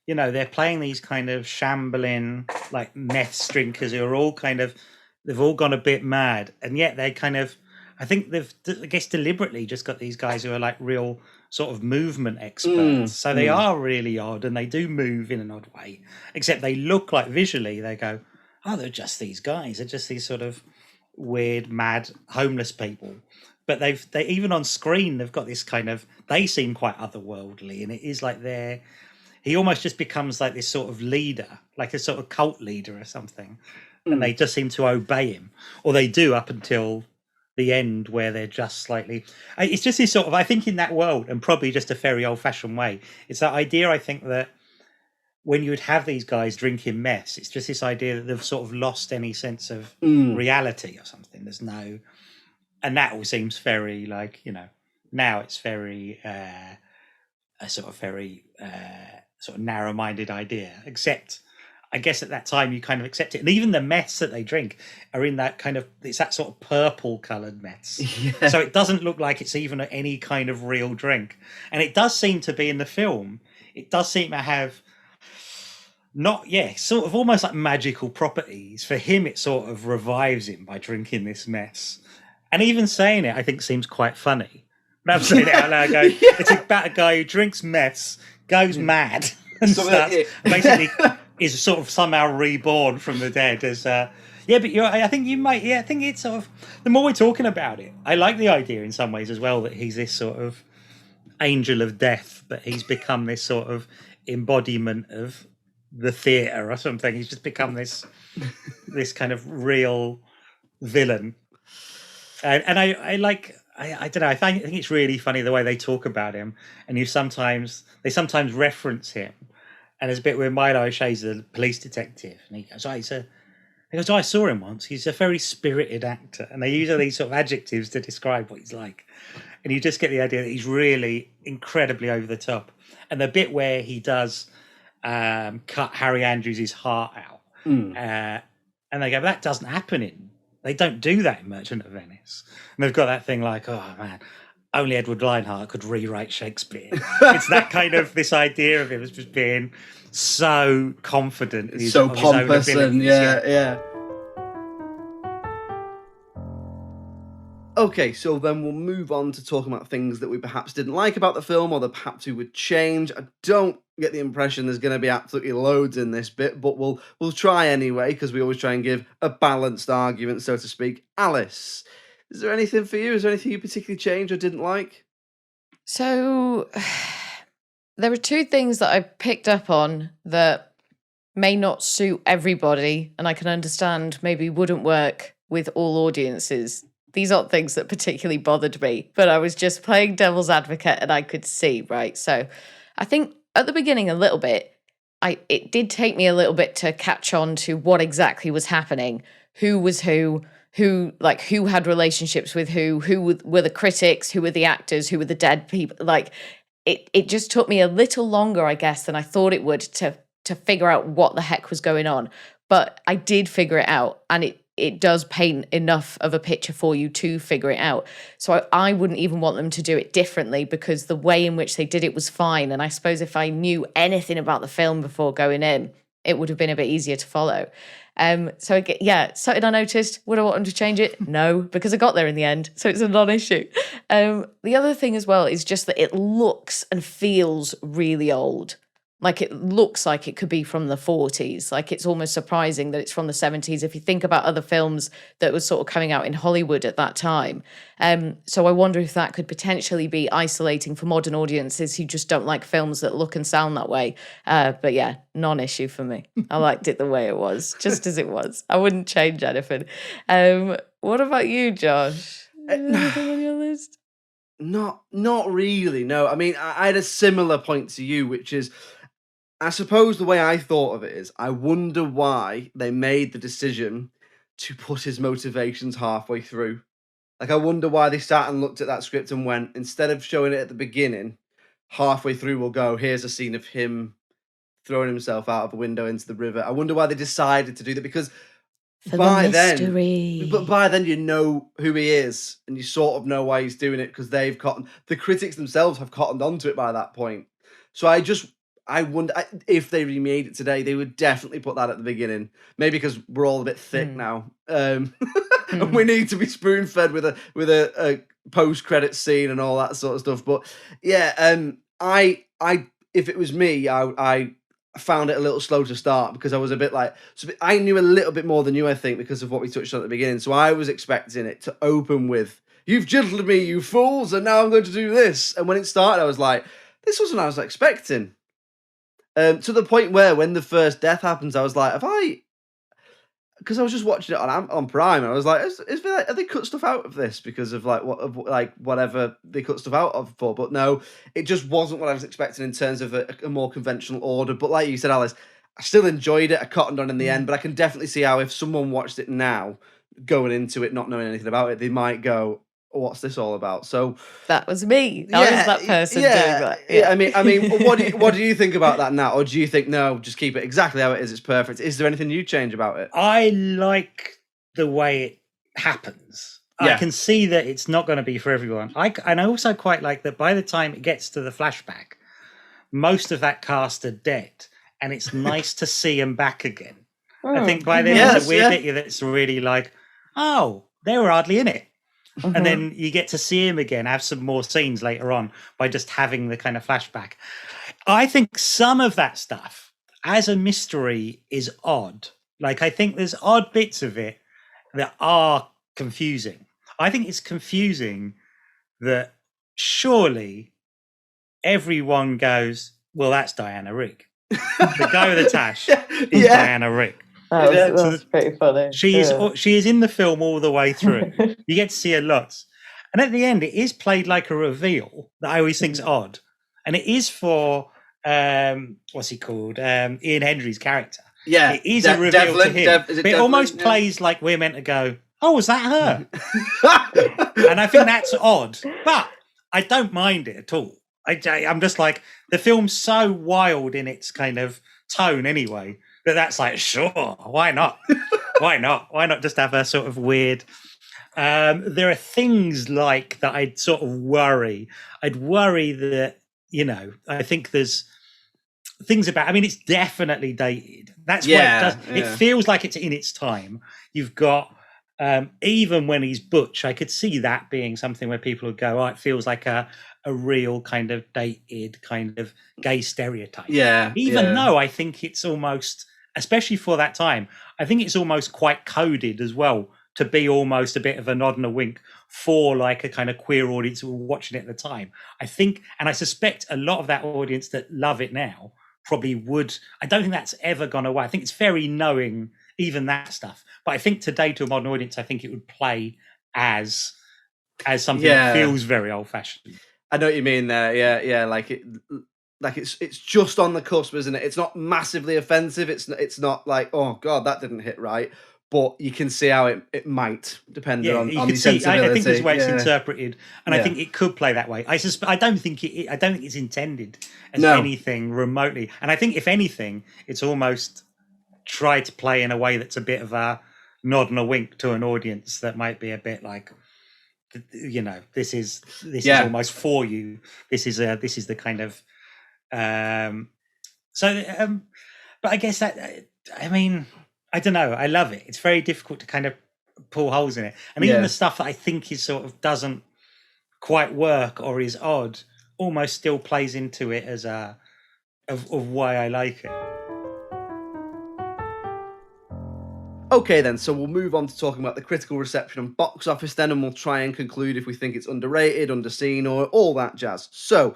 Speaker 3: they're playing these kind of shambling like meth drinkers who are all kind of, they've all gone a bit mad, and yet they kind of, I think they've, I guess, deliberately just got these guys who are like real sort of movement experts. So they are really odd, and they do move in an odd way. Except they look like, visually, they go, oh, they're just these guys. They're just these sort of weird, mad, homeless people. But they even on screen, they've got this kind of, they seem quite otherworldly, and it is like he almost just becomes like this sort of leader, like a sort of cult leader or something. And they just seem to obey him, or they do up until the end, where they're just slightly. It's just this sort of, I think, in that world, and probably just a very old-fashioned way. It's that idea, I think, that when you would have these guys drinking mess, it's just this idea that they've sort of lost any sense of reality or something. There's no, and that all seems very like, now it's very a sort of very sort of narrow-minded idea, except I guess at that time you kind of accept it. And even the meths that they drink are in that kind of, it's that sort of purple coloured meths.
Speaker 1: Yeah.
Speaker 3: So it doesn't look like it's even any kind of real drink. And it does seem to be in the film, it does seem to have sort of almost like magical properties. For him, it sort of revives him by drinking this mess. And even saying it, I think, seems quite funny. But I'm saying it out loud, going, it's about a guy who drinks meths, goes mad, and basically is sort of somehow reborn from the dead as I think it's sort of, the more we're talking about it, I like the idea in some ways as well that he's this sort of angel of death, but he's become this sort of embodiment of the theatre or something. He's just become this kind of real villain. And I like, I don't know, I think it's really funny the way they talk about him, and they sometimes reference him. And there's a bit where Milo O'Shea's the police detective, and he goes, I saw him once. He's a very spirited actor. And they use all these sort of adjectives to describe what he's like. And you just get the idea that he's really incredibly over the top. And the bit where he does cut Harry Andrews' heart out, and they go, that doesn't happen they don't do that in Merchant of Venice. And they've got that thing like, oh man, only Edward Lionheart could rewrite Shakespeare. It's that kind of, this idea of him as just being so confident,
Speaker 1: so pompous, and yeah. Okay, so then we'll move on to talking about things that we perhaps didn't like about the film, or that perhaps we would change. I don't get the impression there's going to be absolutely loads in this bit, but we'll try anyway, because we always try and give a balanced argument, so to speak. Alice, is there anything for you? Is there anything you particularly changed or didn't like?
Speaker 2: So there are two things that I picked up on that may not suit everybody, and I can understand maybe wouldn't work with all audiences. These aren't things that particularly bothered me, but I was just playing devil's advocate and I could see, right? So I think at the beginning a little bit, it did take me a little bit to catch on to what exactly was happening, who was who had relationships with who were the critics, who were the actors, who were the dead people. Like it just took me a little longer, I guess, than I thought it would to figure out what the heck was going on. But I did figure it out, and it does paint enough of a picture for you to figure it out. So I wouldn't even want them to do it differently, because the way in which they did it was fine. And I suppose if I knew anything about the film before going in, it would have been a bit easier to follow. Something I noticed. Would I want them to change it? No, because I got there in the end. So it's a non-issue. The other thing as well is just that it looks and feels really old. Like it looks like it could be from the 40s. Like it's almost surprising that it's from the 70s if you think about other films that were sort of coming out in Hollywood at that time. So I wonder if that could potentially be isolating for modern audiences who just don't like films that look and sound that way. But yeah, non-issue for me. I liked it the way it was, just as it was. I wouldn't change anything. What about you, Josh? Anything on your list?
Speaker 1: Not really, no. I mean, I had a similar point to you, which is, I suppose the way I thought of it is, I wonder why they made the decision to put his motivations halfway through. Like, I wonder why they sat and looked at that script and went, instead of showing it at the beginning, halfway through we'll go, here's a scene of him throwing himself out of a window into the river. I wonder why they decided to do that, because by then you know who he is, and you sort of know why he's doing it, because the critics themselves have cottoned onto it by that point. So I wonder if they remade it today, they would definitely put that at the beginning. Maybe because we're all a bit thick now, and we need to be spoon fed with a post credit scene and all that sort of stuff. But yeah, I if it was me, I found it a little slow to start, because I was a bit like, I knew a little bit more than you, I think, because of what we touched on at the beginning. So I was expecting it to open with, "You've jilted me, you fools, and now I'm going to do this." And when it started, I was like, this wasn't what I was expecting. To the point where when the first death happens, I was like, because I was just watching it on Prime, and I was like, have they cut stuff out of this because of whatever they cut stuff out of for? But no, it just wasn't what I was expecting in terms of a more conventional order. But like you said, Alice, I still enjoyed it. I cottoned on in the end, but I can definitely see how if someone watched it now, going into it not knowing anything about it, they might go, what's this all about? So
Speaker 2: that was me. I was that person doing that.
Speaker 1: Yeah. I mean, what do you think about that now? Or do you think, no, just keep it exactly how it is, it's perfect? Is there anything you change about it?
Speaker 3: I like the way it happens. I can see that it's not going to be for everyone. And I also quite like that by the time it gets to the flashback, most of that cast are dead, and it's nice to see them back again. I think by then there's a weird bit that's really like, oh, they were hardly in it. And then you get to see him again, have some more scenes later on by just having the kind of flashback. I think some of that stuff as a mystery is odd. Like, I think there's odd bits of it that are confusing. I think it's confusing that surely everyone goes, well, that's Diana Rigg. The guy with the tash is Diana Rigg.
Speaker 2: That's pretty funny.
Speaker 3: She is in the film all the way through. You get to see her lots. And at the end, it is played like a reveal that I always think's odd. And it is for, what's he called? Ian Hendry's character.
Speaker 1: Yeah.
Speaker 3: It is a reveal to him. But it almost plays like we're meant to go, oh, was that her? And I think that's odd. But I don't mind it at all. I'm just like, the film's so wild in its kind of tone anyway, that's like, sure, why not? Why not just have a sort of weird... there are things like that I'd sort of worry. I'd worry that, I think there's things about... I mean, it's definitely dated. That's what it does. Yeah. It feels like it's in its time. You've got... even when he's butch, I could see that being something where people would go, oh, it feels like a real kind of dated kind of gay stereotype.
Speaker 1: Yeah.
Speaker 3: Even though I think it's almost, especially for that time, I think it's almost quite coded as well to be almost a bit of a nod and a wink for like a kind of queer audience who were watching it at the time. I think, and I suspect a lot of that audience that love it now probably would. I don't think that's ever gone away. I think it's very knowing even that stuff. But I think today to a modern audience, I think it would play as something that feels very old-fashioned.
Speaker 1: I know what you mean there. Yeah. Like it's just on the cusp, isn't it? It's not massively offensive. It's not like, oh God, that didn't hit right. But you can see how it might, depending on the sensibility.
Speaker 3: I think there's ways it's interpreted, and I think it could play that way. I don't think it's intended as anything remotely. And I think if anything, it's almost tried to play in a way that's a bit of a nod and a wink to an audience that might be a bit like, this is almost for you. This is the kind of but I guess that I mean, I don't know. I love it. It's very difficult to kind of pull holes in it, and even the stuff that I think is sort of doesn't quite work or is odd, almost still plays into it as of why I like it.
Speaker 1: Okay then, so we'll move on to talking about the critical reception and box office then, and we'll try and conclude if we think it's underrated, underseen, or all that jazz. So,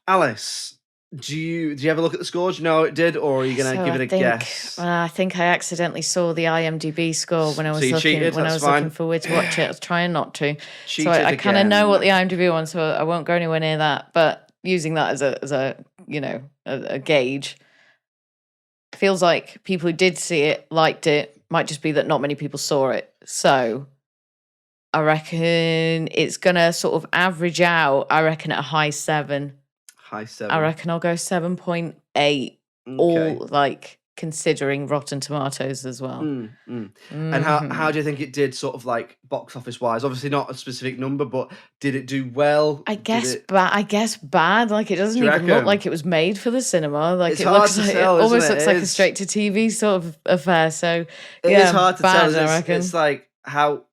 Speaker 1: Alice, do you have a look at the scores? Do you know how it did, or are you going to give it a guess?
Speaker 2: I think I accidentally saw the IMDb score when I was looking forward to watch it. I was trying not to. So I kind of know what the IMDb one, so I won't go anywhere near that. But using that as a gauge, feels like people who did see it liked it. Might just be that not many people saw it. So I reckon it's going to sort of average out, I reckon, at a high 7.
Speaker 1: High 7.
Speaker 2: I reckon I'll go 7.8, all like considering Rotten Tomatoes as well.
Speaker 1: And how do you think it did sort of like box office wise? Obviously not a specific number, but did it do well?
Speaker 2: I guess bad. Like it doesn't even look like it was made for the cinema. Like it almost looks like a straight to TV sort of affair. So
Speaker 1: it is hard to tell.
Speaker 2: I reckon.
Speaker 1: It's like how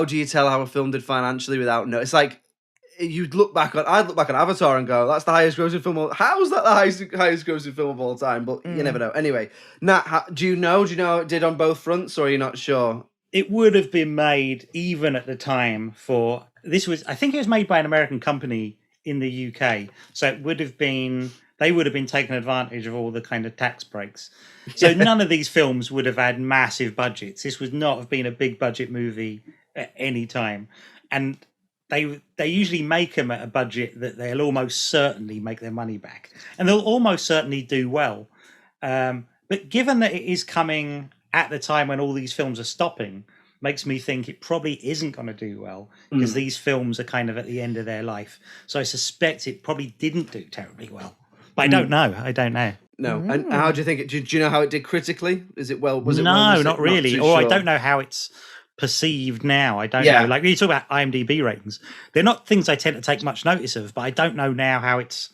Speaker 1: do you tell how a film did financially without it's like I'd look back on Avatar and go, that's the highest grossing film. How is that the highest grossing film of all time? But you never know. Anyway, Nat, do you know it did on both fronts, or are you not sure?
Speaker 3: It would have been made even at the time for this was. I think it was made by an American company in the UK, so they would have been taking advantage of all the kind of tax breaks. So none of these films would have had massive budgets. This would not have been a big budget movie at any time, and they usually make them at a budget that they'll almost certainly make their money back, and they'll almost certainly do well. But given that it is coming at the time when all these films are stopping, makes me think it probably isn't going to do well because these films are kind of at the end of their life. So I suspect it probably didn't do terribly well. But I don't know.
Speaker 1: No. And how do you think it? Do you know how it did critically? Was it well?
Speaker 3: No, not really.
Speaker 1: Or
Speaker 3: I don't know how it's perceived now. I don't know. Like when you talk about IMDb ratings, they're not things I tend to take much notice of. But I don't know now how it's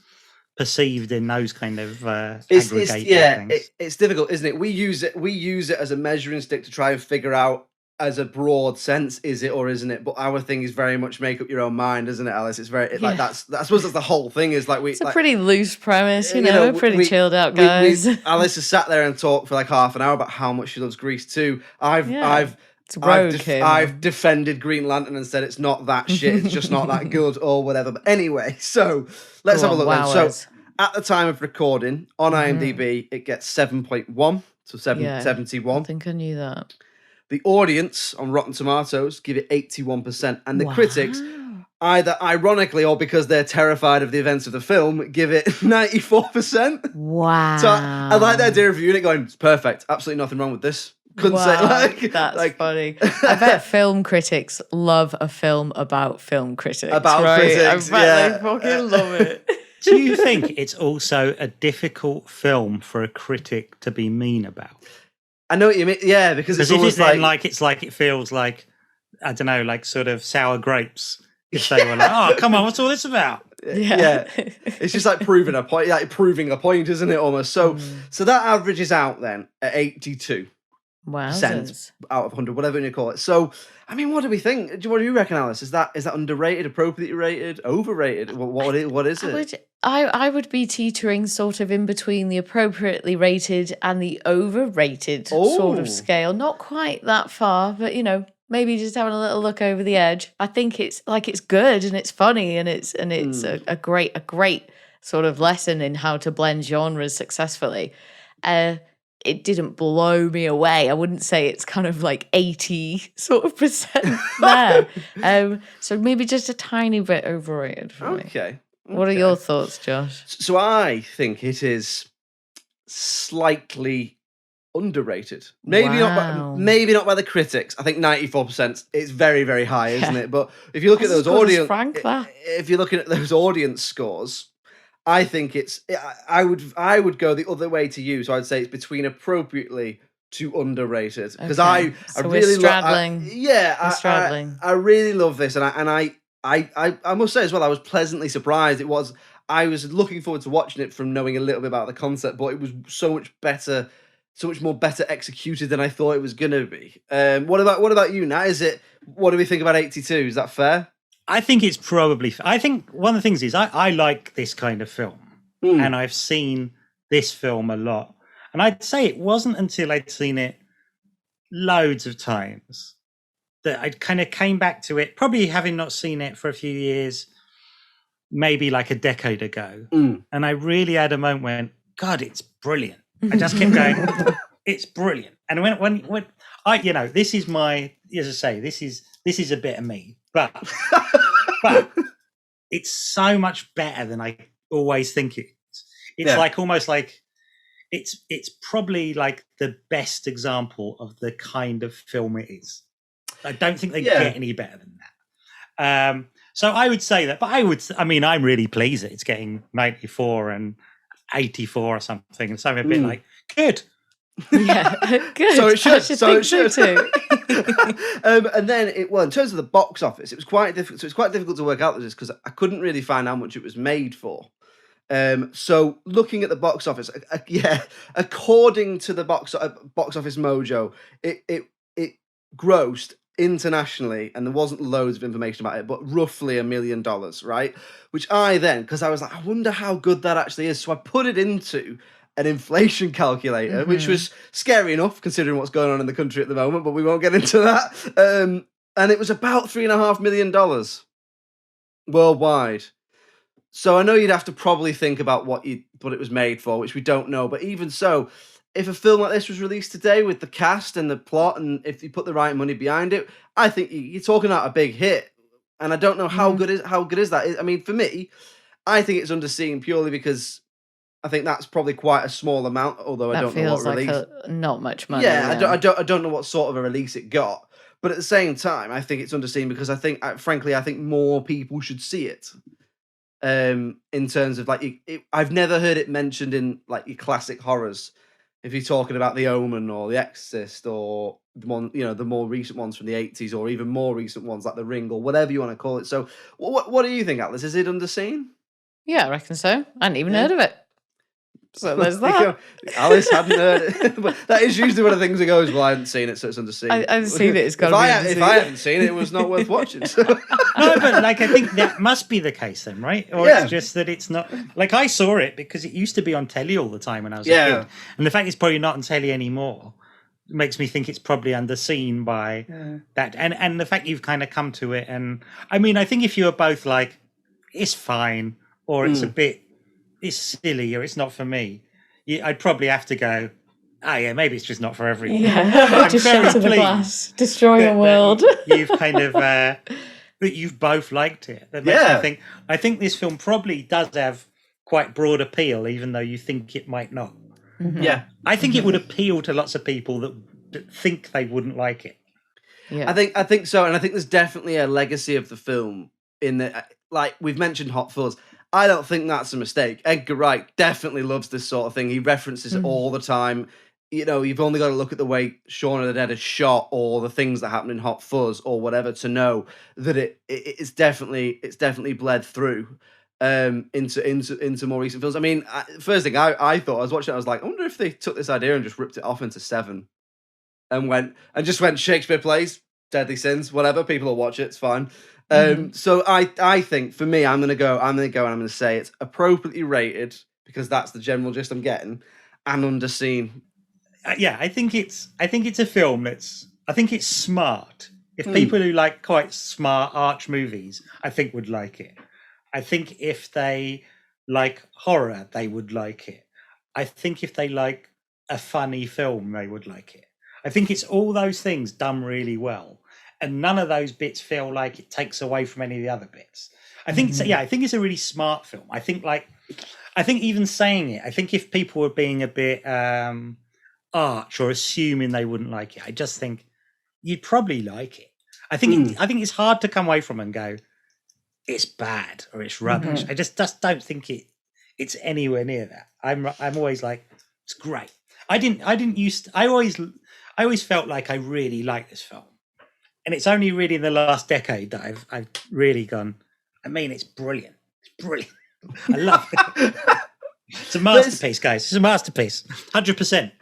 Speaker 3: perceived in those kind of aggregated things.
Speaker 1: It's difficult, isn't it? We use it as a measuring stick to try and figure out, as a broad sense, is it or isn't it? But our thing is very much make up your own mind, isn't it, Alice? It's very like I suppose that's the whole thing. Is like
Speaker 2: it's a pretty loose premise, you know. We're pretty chilled out guys.
Speaker 1: Alice has sat there and talked for like half an hour about how much she loves Grease too. I've defended Green Lantern and said it's not that shit. It's just not that good or whatever. But anyway, so let's have a look. Then. So at the time of recording on IMDb, it gets 7.1, so 71.
Speaker 2: I think I knew that.
Speaker 1: The audience on Rotten Tomatoes give it 81%, and the critics, either ironically or because they're terrified of the events of the film, give it 94%.
Speaker 2: Wow!
Speaker 1: So I like the idea of reviewing it, going, "It's perfect, absolutely nothing wrong with this." Couldn't say
Speaker 2: that's funny. I bet film critics love a film about film critics.
Speaker 1: Critics,
Speaker 2: I bet they fucking love it.
Speaker 3: Do you think it's also a difficult film for a critic to be mean about?
Speaker 1: I know what you mean. Yeah, because it's almost
Speaker 3: it feels like, I don't know, like sort of sour grapes. If they were like, "Oh, come on, what's all this about?"
Speaker 1: Yeah. It's just like proving a point, isn't it? Almost. So that averages out then at 82%.
Speaker 2: Wow.
Speaker 1: Out of 100, whatever you call it. So, I mean, what do we think? What do you reckon, Alice? Is that underrated, appropriately rated, overrated? What is it?
Speaker 2: I would be teetering sort of in between the appropriately rated and the overrated sort of scale. Not quite that far, but maybe just having a little look over the edge. I think it's good and it's funny and it's a great sort of lesson in how to blend genres successfully. It didn't blow me away. I wouldn't say it's kind of like 80 sort of percent there. So maybe just a tiny bit overrated for me.
Speaker 1: Okay.
Speaker 2: What are your thoughts, Josh?
Speaker 1: So I think it is slightly underrated. Maybe not by the critics. I think 94%. It's very, very high, isn't it? But if you look at those if you're looking at those audience scores, I think I would go the other way to you. So I'd say it's between appropriately to underrated because I really
Speaker 2: straddling.
Speaker 1: I really love this, and I must say as well, I was pleasantly surprised. I was looking forward to watching it from knowing a little bit about the concept, but it was so much more better executed than I thought it was going to be. What about you, Nat? What do we think about 82? Is that fair?
Speaker 3: I think it's probably. I think one of the things is I like this kind of film, and I've seen this film a lot. And I'd say it wasn't until I'd seen it loads of times that I kind of came back to it, probably having not seen it for a few years, maybe like a decade ago. And I really had a moment when, God, it's brilliant. I just kept going, it's brilliant. And when I, this is my, as I say, this is a bit of me, but it's so much better than I always think it is. It's like almost like it's probably like the best example of the kind of film it is. I don't think they get any better than that. So I would say that, but I'm really pleased that it's getting 94 and 84 or something, and so I'm a bit like, good.
Speaker 2: Yeah, good.
Speaker 1: So it should.
Speaker 2: So too.
Speaker 1: And then in terms of the box office, it was quite difficult. So it's quite difficult to work out this because I couldn't really find how much it was made for. So looking at the box office, according to the box office mojo, it grossed internationally, and there wasn't loads of information about it, but roughly $1 million, right? Which I then, because I was like, I wonder how good that actually is. So I put it into an inflation calculator, which was scary enough considering what's going on in the country at the moment, but we won't get into that. And it was about $3.5 million worldwide. So I know you'd have to probably think about what it was made for, which we don't know. But even so, if a film like this was released today with the cast and the plot, and if you put the right money behind it, I think you're talking about a big hit. And I don't know how good is that. I mean, for me, I think it's underseen purely because I think that's probably quite a small amount. Although I don't know what release.
Speaker 2: Not much money.
Speaker 1: Yeah, I don't know what sort of a release it got. But at the same time, I think it's underseen because I think, frankly, I think more people should see it. In terms of like, I've never heard it mentioned in like your classic horrors. If you're talking about The Omen or The Exorcist or the more recent ones from the 80s or even more recent ones like The Ring or whatever you want to call it. So, what do you think, Atlas? Is it underseen?
Speaker 2: Yeah, I reckon so. I hadn't even heard of it. So there's that.
Speaker 1: Alice hadn't heard it. But that is usually one of the things that goes, well, I haven't seen it, so it's underseen.
Speaker 2: I haven't seen it, it's got to be underseen.
Speaker 1: If I hadn't seen it, it was not worth watching. So.
Speaker 3: No, but like I think that must be the case then, right? Or it's just that it's not. Like I saw it because it used to be on telly all the time when I was a kid. And the fact it's probably not on telly anymore makes me think it's probably underseen by that. And the fact you've kind of come to it. And I mean, I think if you were both like, it's fine, or it's it's silly, or it's not for me, I'd probably have to go, oh yeah, maybe it's just not for everyone.
Speaker 2: Yeah, just shatter the glass, destroy a world.
Speaker 3: You've kind of, that you've both liked it. That makes me think, I think this film probably does have quite broad appeal, even though you think it might not.
Speaker 2: Mm-hmm.
Speaker 1: Yeah.
Speaker 3: I think it would appeal to lots of people that think they wouldn't like it.
Speaker 1: Yeah. I think so. And I think there's definitely a legacy of the film in that, like we've mentioned Hot Fuzz. I don't think that's a mistake. Edgar Wright definitely loves this sort of thing. He references it all the time. You know, you've only got to look at the way Shaun of the Dead is shot or the things that happen in Hot Fuzz or whatever to know that it's definitely bled through into more recent films. I mean, first thing I thought, I was watching it, I was like, I wonder if they took this idea and just ripped it off into 7 and went Shakespeare plays, Deadly Sins, whatever, people will watch it, it's fine. So I think for me, I'm gonna go and I'm gonna say it's appropriately rated because that's the general gist I'm getting, and underseen.
Speaker 3: I think it's a film I think it's smart. If people who like quite smart arch movies, I think would like it. I think if they like horror, they would like it. I think if they like a funny film, they would like it. I think it's all those things done really well. And none of those bits feel like it takes away from any of the other bits. I think I think it's a really smart film. I think even saying it, I think if people were being a bit arch or assuming they wouldn't like it, I just think you'd probably like it. I think it's hard to come away from and go, it's bad or it's rubbish. I just don't think it's anywhere near that. I'm always like, it's great. I always felt like I really liked this film. And it's only really in the last decade that I've really gone, I mean, it's brilliant. It's brilliant. I love it. It's a masterpiece, guys. It's a masterpiece. 100%.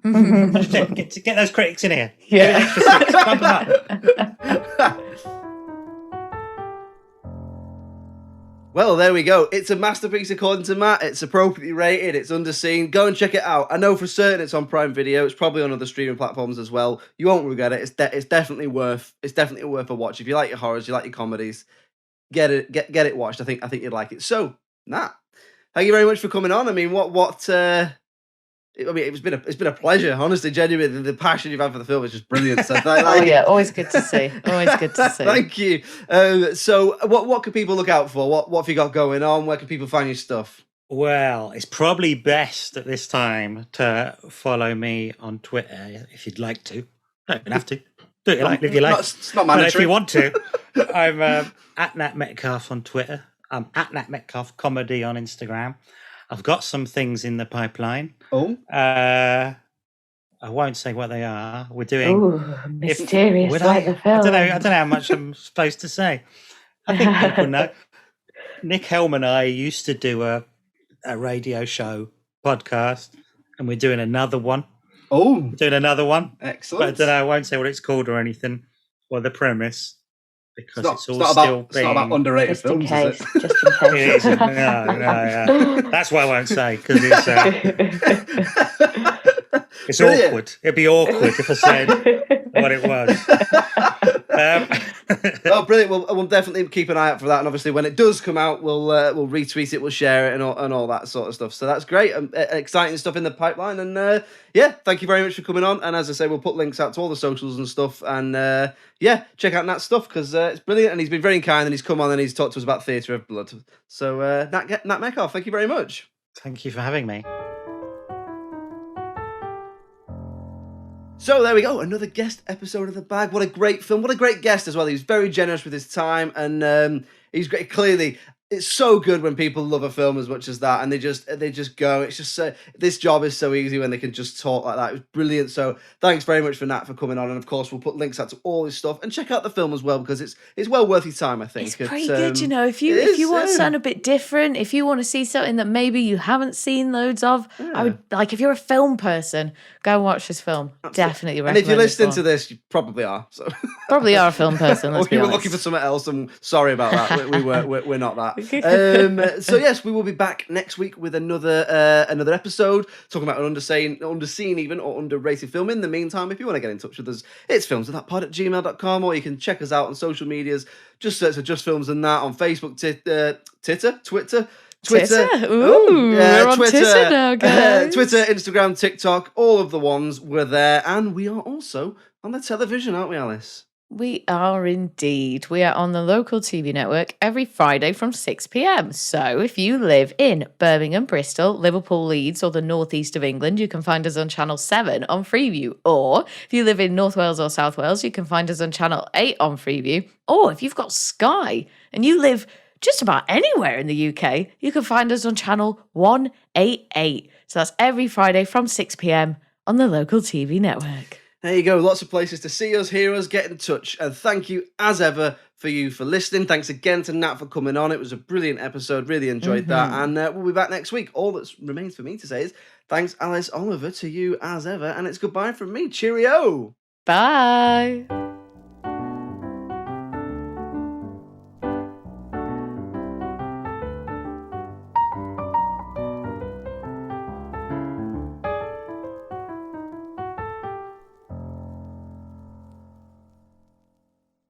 Speaker 3: 100%. Get those critics in here.
Speaker 2: Yeah.
Speaker 3: Extra 6. Bump them up.
Speaker 1: Well, there we go. It's a masterpiece according to Matt. It's appropriately rated. It's underseen. Go and check it out. I know for certain it's on Prime Video. It's probably on other streaming platforms as well. You won't regret it. It's definitely worth a watch. If you like your horrors, you like your comedies, get it watched. I think you'd like it. So, Nat, thank you very much for coming on. I mean, it's been a pleasure, honestly, genuinely. The passion you've had for the film is just brilliant. So
Speaker 2: always good to see. Always good to see.
Speaker 1: Thank you. So, what can people look out for? What have you got going on? Where can people find your stuff?
Speaker 3: Well, it's probably best at this time to follow me on Twitter if you'd like to. Don't have to. Do it if you like.
Speaker 1: It's not mandatory.
Speaker 3: But if you want to, I'm at Nat Metcalfe on Twitter. I'm at Nat Metcalfe Comedy on Instagram. I've got some things in the pipeline.
Speaker 1: Oh.
Speaker 3: I won't say what they are. We're doing.
Speaker 2: Ooh, mysterious like the film.
Speaker 3: I don't know how much I'm supposed to say. I think people know. Nick Helm and I used to do a radio show podcast, and we're doing another one.
Speaker 1: Oh.
Speaker 3: We're doing another one.
Speaker 1: Excellent.
Speaker 3: But I don't know. I won't say what it's called or anything, or the premise. Because
Speaker 1: it's not about underrated
Speaker 2: just
Speaker 1: films,
Speaker 2: in case,
Speaker 1: is it?
Speaker 2: Just in case.
Speaker 3: It isn't. No. That's why I won't say, because it's awkward. It'd be awkward if I said what it was.
Speaker 1: Oh, brilliant! We'll definitely keep an eye out for that, and obviously when it does come out, we'll retweet it, we'll share it, and all that sort of stuff. So that's great, exciting stuff in the pipeline, and thank you very much for coming on. And as I say, we'll put links out to all the socials and stuff, and check out Nat's stuff because it's brilliant, and he's been very kind, and he's come on and he's talked to us about Theatre of Blood. So Nat Metcalfe, thank you very much.
Speaker 3: Thank you for having me.
Speaker 1: So there we go, another guest episode of The Bag. What a great film, what a great guest as well. He was very generous with his time, and he's great. Clearly, it's so good when people love a film as much as that, and they just go. It's just this job is so easy when they can just talk like that. It was brilliant. So thanks very much for Nat for coming on, and of course we'll put links out to all his stuff, and check out the film as well because it's well worth your time. I think
Speaker 2: it's pretty good. You know, if you want something a bit different, if you want to see something that maybe you haven't seen loads of, I would like if you're a film person, go and watch this film. Definitely recommend.
Speaker 1: And if you're listening to this, you probably are. So
Speaker 2: probably are a film person. Let's
Speaker 1: or
Speaker 2: be
Speaker 1: you were
Speaker 2: honest.
Speaker 1: looking for something else, and sorry about that. We're not that. So yes, we will be back next week with another episode talking about an underseen even, or underrated film. In the meantime, if you want to get in touch with us, it's filmswiththatpod@gmail.com, or you can check us out on social medias. Just search for Just Films and That on Facebook, Twitter.
Speaker 2: Ooh, we're on Twitter now, guys.
Speaker 1: Twitter, Instagram, TikTok, all of the ones were there, and we are also on the television, aren't we, Alice?
Speaker 2: We are indeed. We are on the local TV network every Friday from 6 p.m. So if you live in Birmingham, Bristol, Liverpool, Leeds, or the northeast of England, you can find us on Channel 7 on Freeview. Or if you live in North Wales or South Wales, you can find us on Channel 8 on Freeview. Or if you've got Sky and you live just about anywhere in the UK, you can find us on Channel 188. So that's every Friday from 6 p.m. on the local TV network.
Speaker 1: There you go. Lots of places to see us, hear us, get in touch. And thank you, as ever, for listening. Thanks again to Nat for coming on. It was a brilliant episode. Really enjoyed that. And we'll be back next week. All that remains for me to say is thanks, Alice Oliver, to you as ever. And it's goodbye from me. Cheerio.
Speaker 2: Bye.